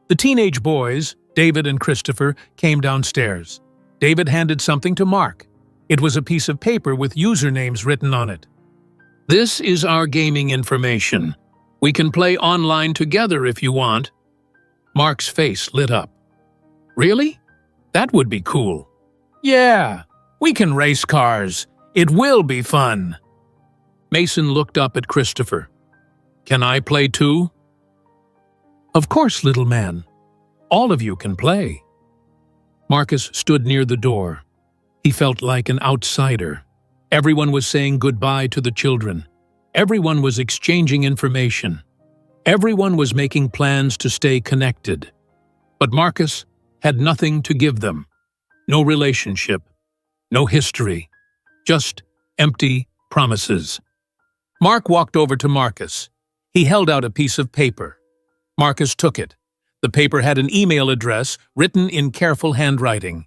The teenage boys, David and Christopher, came downstairs. David handed something to Mark. It was a piece of paper with usernames written on it. "This is our gaming information. We can play online together if you want." Mark's face lit up. "Really? That would be cool." "Yeah, we can race cars. It will be fun." Mason looked up at Christopher. "Can I play too?" "Of course, little man. All of you can play." Marcus stood near the door. He felt like an outsider. Everyone was saying goodbye to the children. Everyone was exchanging information. Everyone was making plans to stay connected. But Marcus had nothing to give them. No relationship, no history, just empty promises. Mark walked over to Marcus. He held out a piece of paper. Marcus took it. The paper had an email address written in careful handwriting.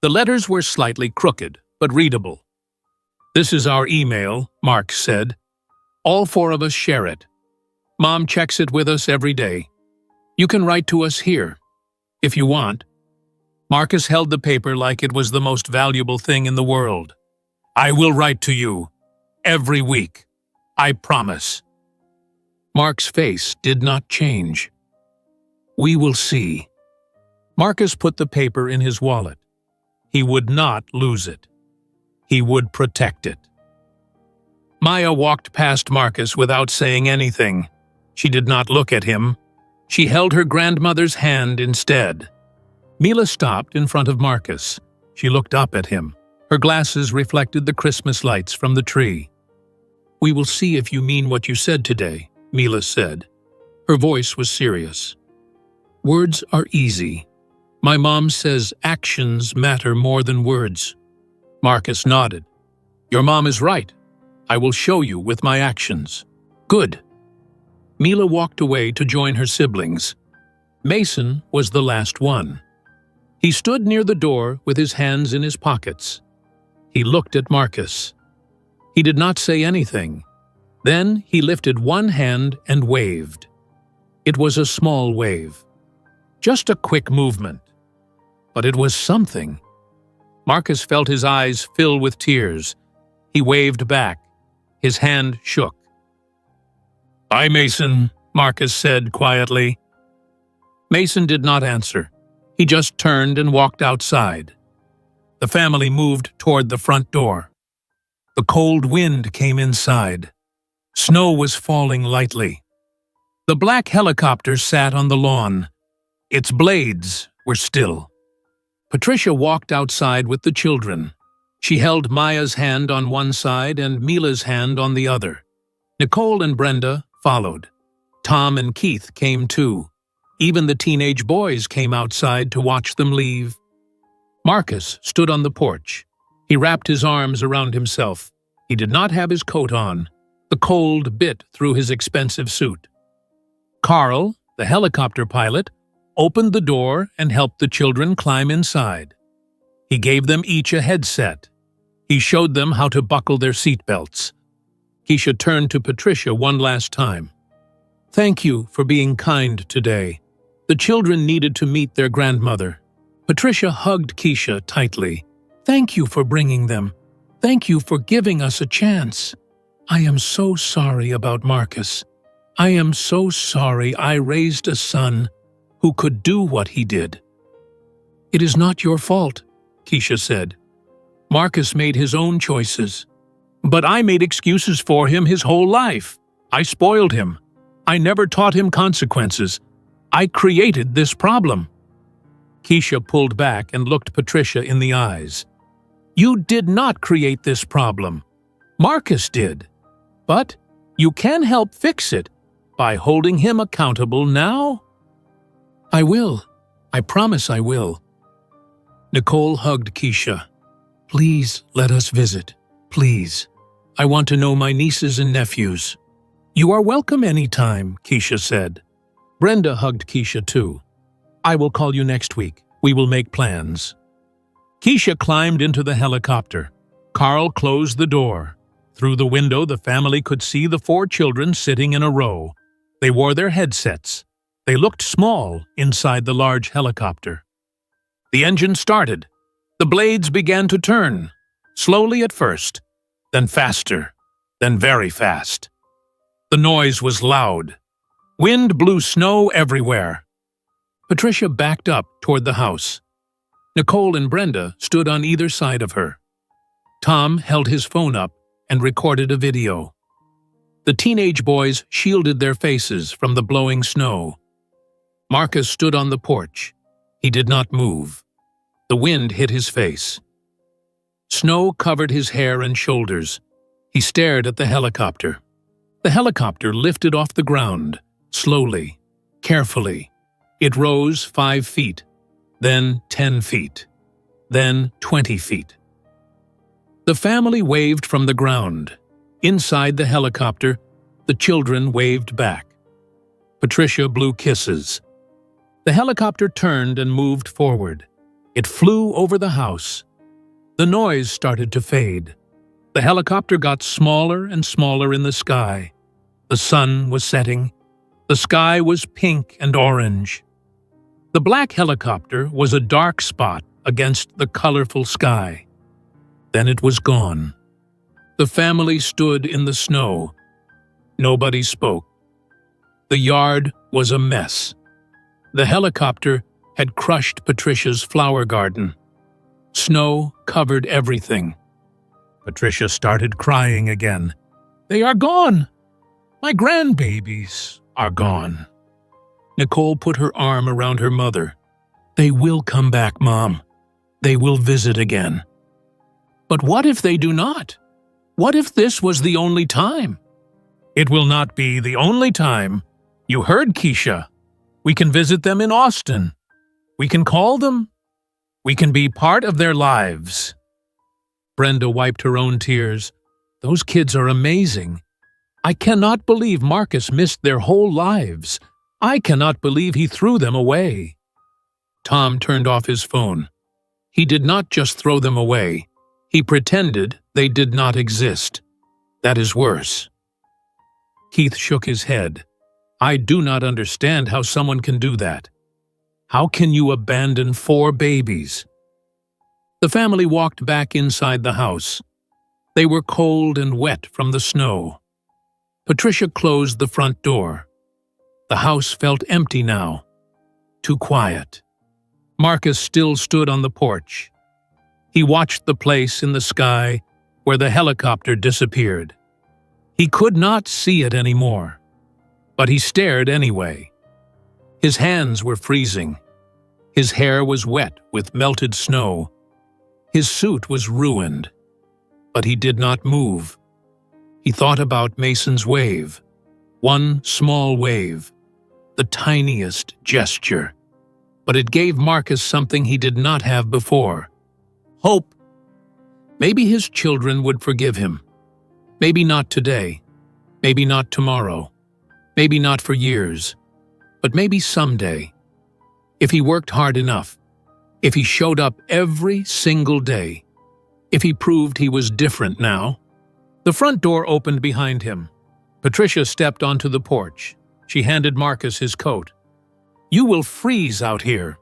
The letters were slightly crooked, but readable. "This is our email," Mark said. "All 4 of us share it. Mom checks it with us every day. You can write to us here, if you want." Marcus held the paper like it was the most valuable thing in the world. "I will write to you, every week. I promise." Mark's face did not change. "We will see." Marcus put the paper in his wallet. He would not lose it. He would protect it. Maya walked past Marcus without saying anything. She did not look at him. She held her grandmother's hand instead. Mila stopped in front of Marcus. She looked up at him. Her glasses reflected the Christmas lights from the tree. "We will see if you mean what you said today," Mila said. Her voice was serious. "Words are easy. My mom says actions matter more than words." Marcus nodded. "Your mom is right. I will show you with my actions." "Good." Mila walked away to join her siblings. Mason was the last one. He stood near the door with his hands in his pockets. He looked at Marcus. He did not say anything. Then he lifted one hand and waved. It was a small wave. Just a quick movement. But it was something. Marcus felt his eyes fill with tears. He waved back. His hand shook. "Bye, Mason," Marcus said quietly. Mason did not answer. He just turned and walked outside. The family moved toward the front door. The cold wind came inside. Snow was falling lightly. The black helicopter sat on the lawn. Its blades were still. Patricia walked outside with the children. She held Maya's hand on one side and Mila's hand on the other. Nicole and Brenda followed. Tom and Keith came too. Even the teenage boys came outside to watch them leave. Marcus stood on the porch. He wrapped his arms around himself. He did not have his coat on. The cold bit through his expensive suit. Carl, the helicopter pilot, opened the door and helped the children climb inside. He gave them each a headset. He showed them how to buckle their seatbelts. Keisha turned to Patricia one last time. "Thank you for being kind today. The children needed to meet their grandmother." Patricia hugged Keisha tightly. "Thank you for bringing them. Thank you for giving us a chance. I am so sorry about Marcus. I am so sorry I raised a son who could do what he did." "It is not your fault," Keisha said. "Marcus made his own choices. But I made excuses for him his whole life. I spoiled him. I never taught him consequences. I created this problem." Keisha pulled back and looked Patricia in the eyes. "You did not create this problem. Marcus did. But you can help fix it by holding him accountable now." "I will. I promise I will." Nicole hugged Keisha. "Please let us visit. Please. I want to know my nieces and nephews." "You are welcome anytime," Keisha said. Brenda hugged Keisha too. "I will call you next week. We will make plans." Keisha climbed into the helicopter. Carl closed the door. Through the window, the family could see the 4 children sitting in a row. They wore their headsets. They looked small inside the large helicopter. The engine started. The blades began to turn, slowly at first, then faster, then very fast. The noise was loud. Wind blew snow everywhere. Patricia backed up toward the house. Nicole and Brenda stood on either side of her. Tom held his phone up and recorded a video. The teenage boys shielded their faces from the blowing snow. Marcus stood on the porch. He did not move. The wind hit his face. Snow covered his hair and shoulders. He stared at the helicopter. The helicopter lifted off the ground, slowly, carefully. It rose 5 feet, then 10 feet, then 20 feet. The family waved from the ground. Inside the helicopter, the children waved back. Patricia blew kisses. The helicopter turned and moved forward. It flew over the house. The noise started to fade. The helicopter got smaller and smaller in the sky. The sun was setting. The sky was pink and orange. The black helicopter was a dark spot against the colorful sky. Then it was gone. The family stood in the snow. Nobody spoke. The yard was a mess. The helicopter had crushed Patricia's flower garden. Snow covered everything. Patricia started crying again. "They are gone! My grandbabies are gone." Nicole put her arm around her mother. "They will come back, Mom. they will visit again. But what if they do not? What if this was the only time? It will not be the only time. You heard Keisha. We can visit them in Austin. We can call them. We can be part of their lives. Brenda wiped her own tears. Those kids are amazing. I cannot believe Marcus missed their whole lives. I cannot believe he threw them away. Tom turned off his phone. He did not just throw them away. He pretended they did not exist. That is worse. Keith shook his head. I do not understand how someone can do that. How can you abandon 4 babies? The family walked back inside the house. They were cold and wet from the snow. Patricia closed the front door. The house felt empty now. Too quiet. Marcus still stood on the porch. He watched the place in the sky where the helicopter disappeared. He could not see it anymore, but he stared anyway. His hands were freezing. His hair was wet with melted snow. His suit was ruined, but he did not move. He thought about Mason's wave. One small wave, the tiniest gesture. But it gave Marcus something he did not have before. Hope. Maybe his children would forgive him. Maybe not today. Maybe not tomorrow. Maybe not for years. But maybe someday. If he worked hard enough. If he showed up every single day. If he proved he was different now. The front door opened behind him. Patricia stepped onto the porch. She handed Marcus his coat. You will freeze out here.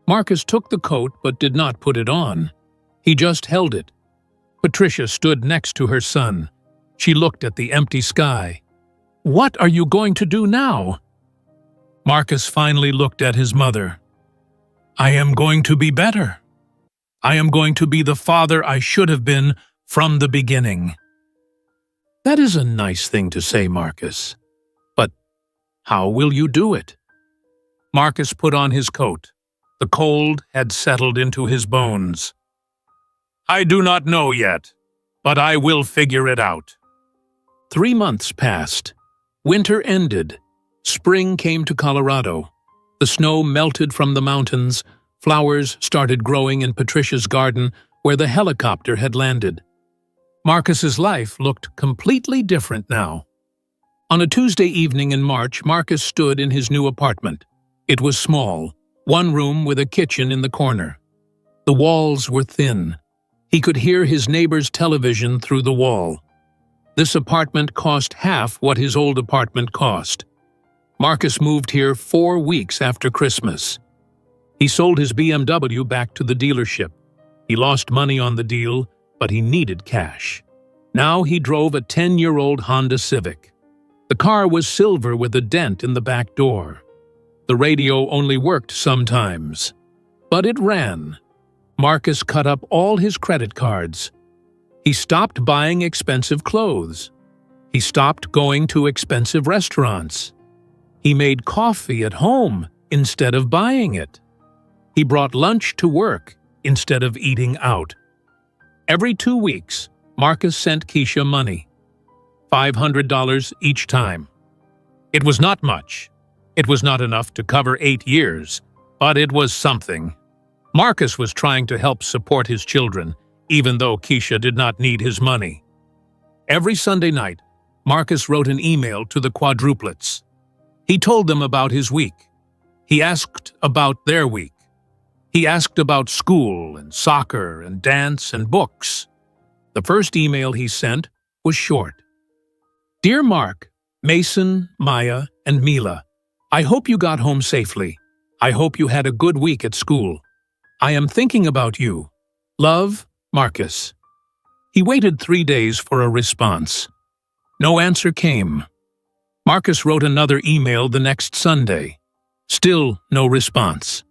Marcus took the coat but did not put it on. He just held it. Patricia stood next to her son. She looked at the empty sky. What are you going to do now? Marcus finally looked at his mother. I am going to be better. I am going to be the father I should have been from the beginning. That is a nice thing to say, Marcus. But how will you do it? Marcus put on his coat. The cold had settled into his bones. I do not know yet, but I will figure it out. 3 months passed. Winter ended. Spring came to Colorado. The snow melted from the mountains. Flowers started growing in Patricia's garden where the helicopter had landed. Marcus's life looked completely different now. On a Tuesday evening in March, Marcus stood in his new apartment. It was small, 1 room with a kitchen in the corner. The walls were thin. He could hear his neighbor's television through the wall. This apartment cost half what his old apartment cost. Marcus moved here 4 weeks after Christmas. He sold his BMW back to the dealership. He lost money on the deal, but he needed cash. Now he drove a 10-year-old Honda Civic. The car was silver with a dent in the back door. The radio only worked sometimes, but it ran. Marcus cut up all his credit cards. He stopped buying expensive clothes. He stopped going to expensive restaurants. He made coffee at home instead of buying it. He brought lunch to work instead of eating out. Every 2 weeks, Marcus sent Keisha money. $500 each time. It was not much. It was not enough to cover 8 years, but it was something. Marcus was trying to help support his children, even though Keisha did not need his money. Every Sunday night, Marcus wrote an email to the Quadruplets. He told them about his week. He asked about their week. He asked about school and soccer and dance and books. The first email he sent was short. Dear Mark, Mason, Maya, and Mila, I hope you got home safely. I hope you had a good week at school. I am thinking about you. Love, Marcus. He waited 3 days for a response. No answer came. Marcus wrote another email the next Sunday. Still no response.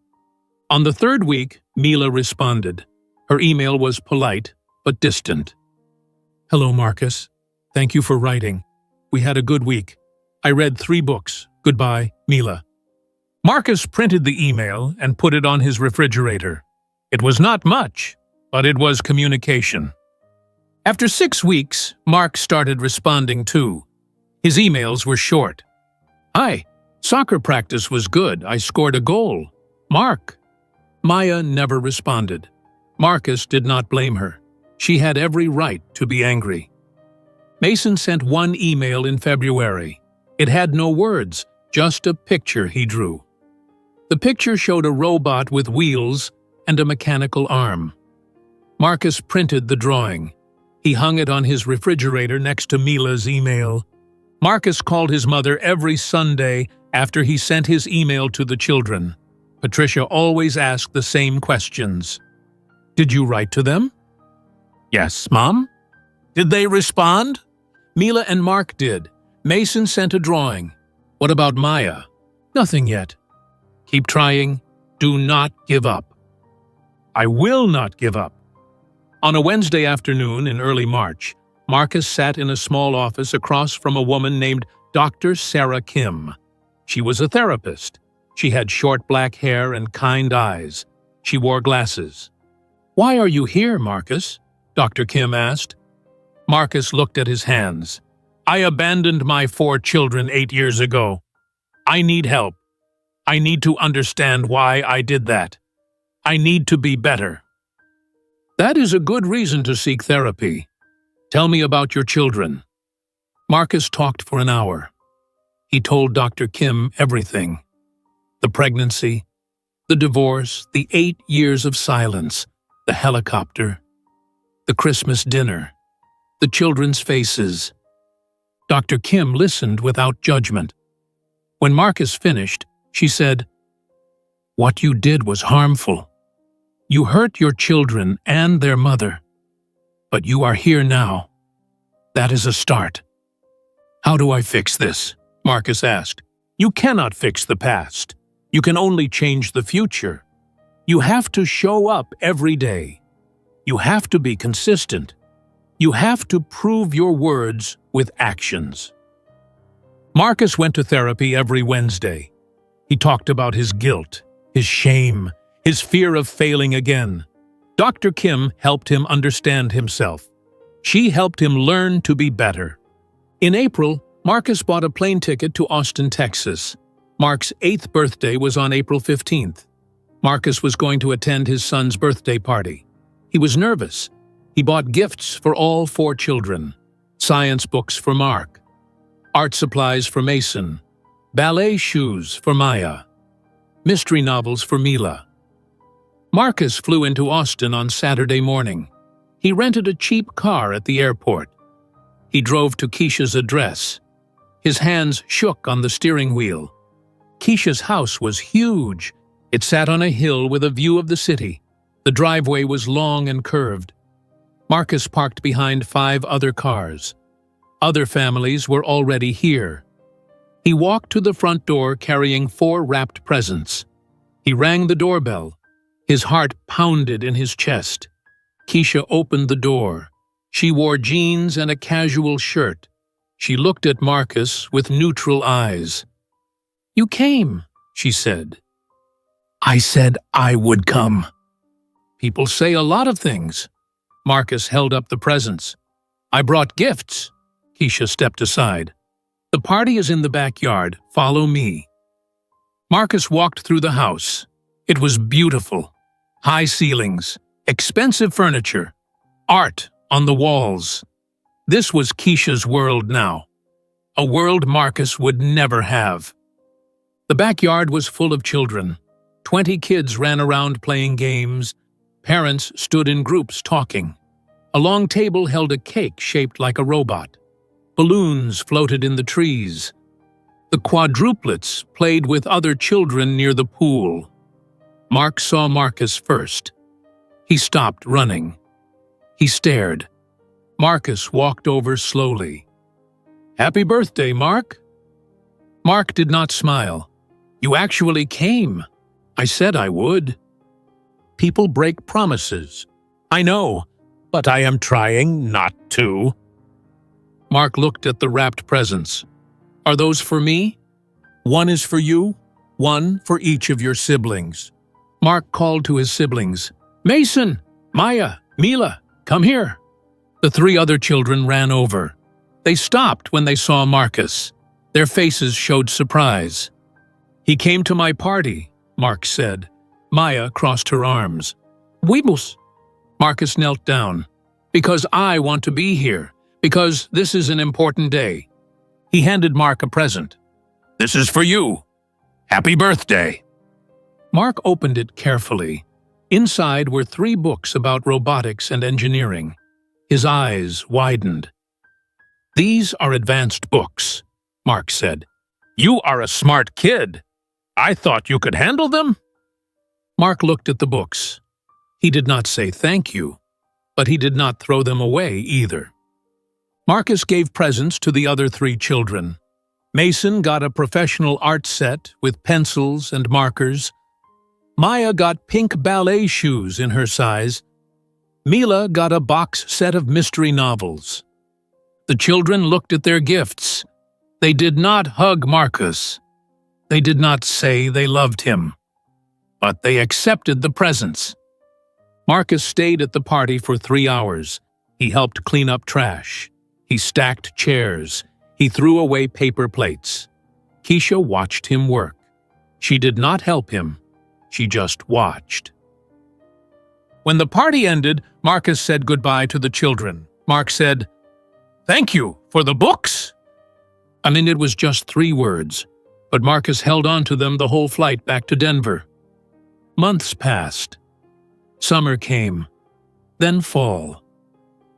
On the 3rd week, Mila responded. Her email was polite, but distant. Hello, Marcus. Thank you for writing. We had a good week. I read 3 books. Goodbye, Mila. Marcus printed the email and put it on his refrigerator. It was not much, but it was communication. After 6 weeks, Mark started responding too. His emails were short. "Hi, soccer practice was good. I scored a goal. Mark." Maya never responded. Marcus did not blame her. She had every right to be angry. Mason sent one email in February. It had no words, just a picture he drew. The picture showed a robot with wheels and a mechanical arm. Marcus printed the drawing. He hung it on his refrigerator next to Mila's email. Marcus called his mother every Sunday after he sent his email to the children. Patricia always asked the same questions. "Did you write to them?" "Yes, Mom." "Did they respond?" "Mila and Mark did. Mason sent a drawing." "What about Maya?" "Nothing yet." "Keep trying. Do not give up." "I will not give up." On a Wednesday afternoon in early March, Marcus sat in a small office across from a woman named Dr. Sarah Kim. She was a therapist. She had short black hair and kind eyes. She wore glasses. "Why are you here, Marcus?" Dr. Kim asked. Marcus looked at his hands. "I abandoned my 4 children 8 years ago. I need help. I need to understand why I did that. I need to be better." "That is a good reason to seek therapy. Tell me about your children." Marcus talked for an hour. He told Dr. Kim everything. The pregnancy, the divorce, the 8 years of silence, the helicopter, the Christmas dinner, the children's faces. Dr. Kim listened without judgment. When Marcus finished, she said, "What you did was harmful. You hurt your children and their mother. But you are here now. That is a start." "How do I fix this?" Marcus asked. "You cannot fix the past. You can only change the future. You have to show up every day. You have to be consistent. You have to prove your words with actions." Marcus went to therapy every Wednesday. He talked about his guilt, his shame, his fear of failing again. Dr. Kim helped him understand himself. She helped him learn to be better. In April, Marcus bought a plane ticket to Austin, Texas. Mark's 8th birthday was on April 15th. Marcus was going to attend his son's birthday party. He was nervous. He bought gifts for all 4 children. Science books for Mark. Art supplies for Mason. Ballet shoes for Maya. Mystery novels for Mila. Marcus flew into Austin on Saturday morning. He rented a cheap car at the airport. He drove to Keisha's address. His hands shook on the steering wheel. Keisha's house was huge. It sat on a hill with a view of the city. The driveway was long and curved. Marcus parked behind 5 other cars. Other families were already here. He walked to the front door carrying 4 wrapped presents. He rang the doorbell. His heart pounded in his chest. Keisha opened the door. She wore jeans and a casual shirt. She looked at Marcus with neutral eyes. "You came," she said. "I said I would come." "People say a lot of things." Marcus held up the presents. "I brought gifts." Keisha stepped aside. "The party is in the backyard. Follow me." Marcus walked through the house. It was beautiful. High ceilings, expensive furniture, art on the walls. This was Keisha's world now. A world Marcus would never have. The backyard was full of children. 20 kids ran around playing games. Parents stood in groups talking. A long table held a cake shaped like a robot. Balloons floated in the trees. The Quadruplets played with other children near the pool. Mark saw Marcus first. He stopped running. He stared. Marcus walked over slowly. "Happy birthday, Mark." Mark did not smile. "You actually came." "I said I would." "People break promises." "I know, but I am trying not to." Mark looked at the wrapped presents. "Are those for me?" "One is for you, one for each of your siblings." Mark called to his siblings. Mason, Maya, Mila, come here. The three other children ran over. They stopped when they saw Marcus. Their faces showed surprise. He came to my party, Mark said. Maya crossed her arms. Weebles. Marcus knelt down. Because I want to be here. Because this is an important day. He handed Mark a present. This is for you. Happy birthday. Mark opened it carefully. Inside were 3 books about robotics and engineering. His eyes widened. These are advanced books, Mark said. You are a smart kid. I thought you could handle them. Mark looked at the books. He did not say thank you, but he did not throw them away either. Marcus gave presents to the other 3 children. Mason got a professional art set with pencils and markers. Maya got pink ballet shoes in her size. Mila got a box set of mystery novels. The children looked at their gifts. They did not hug Marcus. They did not say they loved him. But they accepted the presents. Marcus stayed at the party for 3 hours. He helped clean up trash. He stacked chairs. He threw away paper plates. Keisha watched him work. She did not help him. She just watched. When the party ended, Marcus said goodbye to the children. Mark said, "Thank you for the books." It was just 3 words, but Marcus held on to them the whole flight back to Denver. Months passed. Summer came, then fall.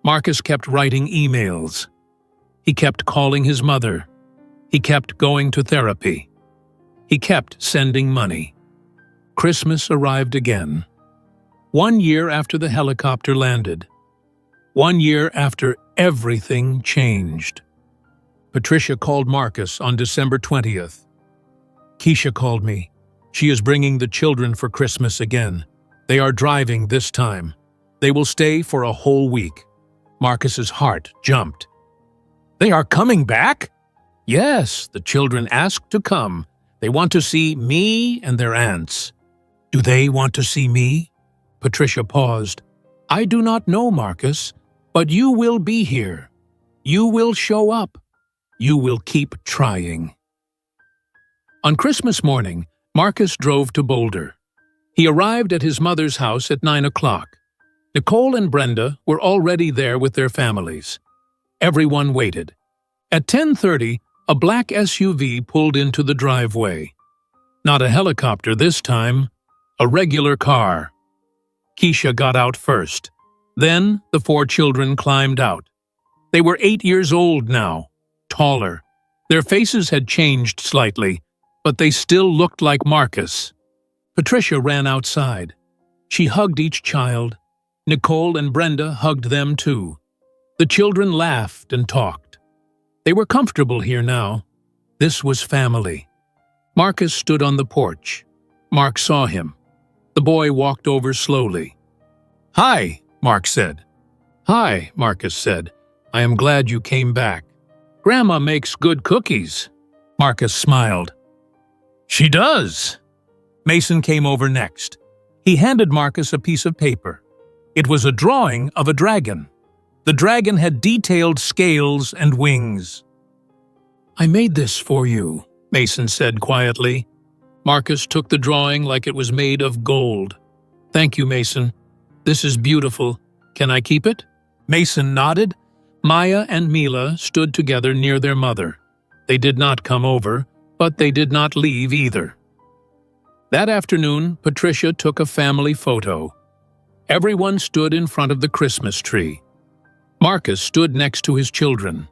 Marcus kept writing emails. He kept calling his mother. He kept going to therapy. He kept sending money. Christmas arrived again. 1 year after the helicopter landed. 1 year after everything changed. Patricia called Marcus on December 20th. Keisha called me. She is bringing the children for Christmas again. They are driving this time. They will stay for a whole week. Marcus's heart jumped. They are coming back? Yes, the children asked to come. They want to see me and their aunts. Do they want to see me? Patricia paused. I do not know, Marcus, but you will be here. You will show up. You will keep trying. On Christmas morning, Marcus drove to Boulder. He arrived at his mother's house at 9 o'clock. Nicole and Brenda were already there with their families. Everyone waited. At 10:30, a black SUV pulled into the driveway. Not a helicopter this time, a regular car. Keisha got out first. Then the 4 children climbed out. They were 8 years old now, taller. Their faces had changed slightly, but they still looked like Marcus. Patricia ran outside. She hugged each child. Nicole and Brenda hugged them too. The children laughed and talked. They were comfortable here now. This was family. Marcus stood on the porch. Mark saw him. The boy walked over slowly. Hi, Mark said. Hi, Marcus said. I am glad you came back. Grandma makes good cookies. Marcus smiled. She does. Mason came over next. He handed Marcus a piece of paper. It was a drawing of a dragon. The dragon had detailed scales and wings. I made this for you, Mason said quietly. Marcus took the drawing like it was made of gold. Thank you, Mason. This is beautiful. Can I keep it? Mason nodded. Maya and Mila stood together near their mother. They did not come over, but they did not leave either. That afternoon, Patricia took a family photo. Everyone stood in front of the Christmas tree. Marcus stood next to his children.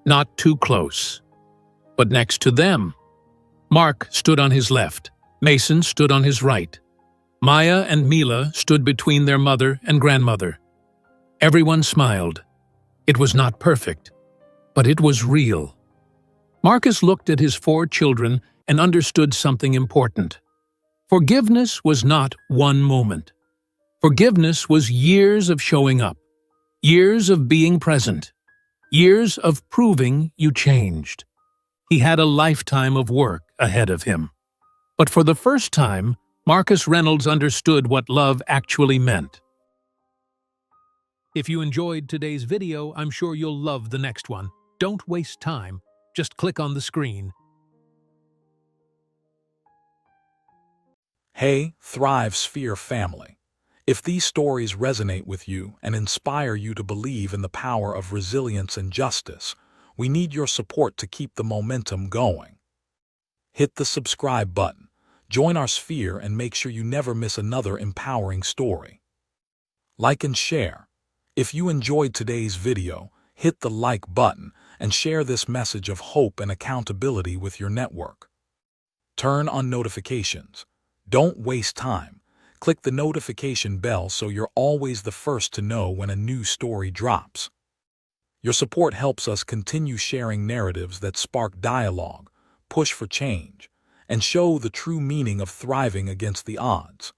Not too close, but next to them. Mark stood on his left. Mason stood on his right. Maya and Mila stood between their mother and grandmother. Everyone smiled. It was not perfect, but it was real. Marcus looked at his 4 children and understood something important. Forgiveness was not one moment. Forgiveness was years of showing up, years of being present, years of proving you changed. He had a lifetime of work ahead of him. But for the first time, Marcus Reynolds understood what love actually meant. If you enjoyed today's video, I'm sure you'll love the next one. Don't waste time. Just click on the screen. Hey, Thrive Sphere family. If these stories resonate with you and inspire you to believe in the power of resilience and justice, we need your support to keep the momentum going. Hit the subscribe button, join our sphere, and make sure you never miss another empowering story. Like and share. If you enjoyed today's video, hit the like button and share this message of hope and accountability with your network. Turn on notifications. Don't waste time. Click the notification bell so you're always the first to know when a new story drops. Your support helps us continue sharing narratives that spark dialogue, push for change, and show the true meaning of thriving against the odds.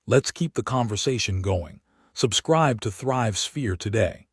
Let's keep the conversation going. Subscribe to Thrive Sphere today.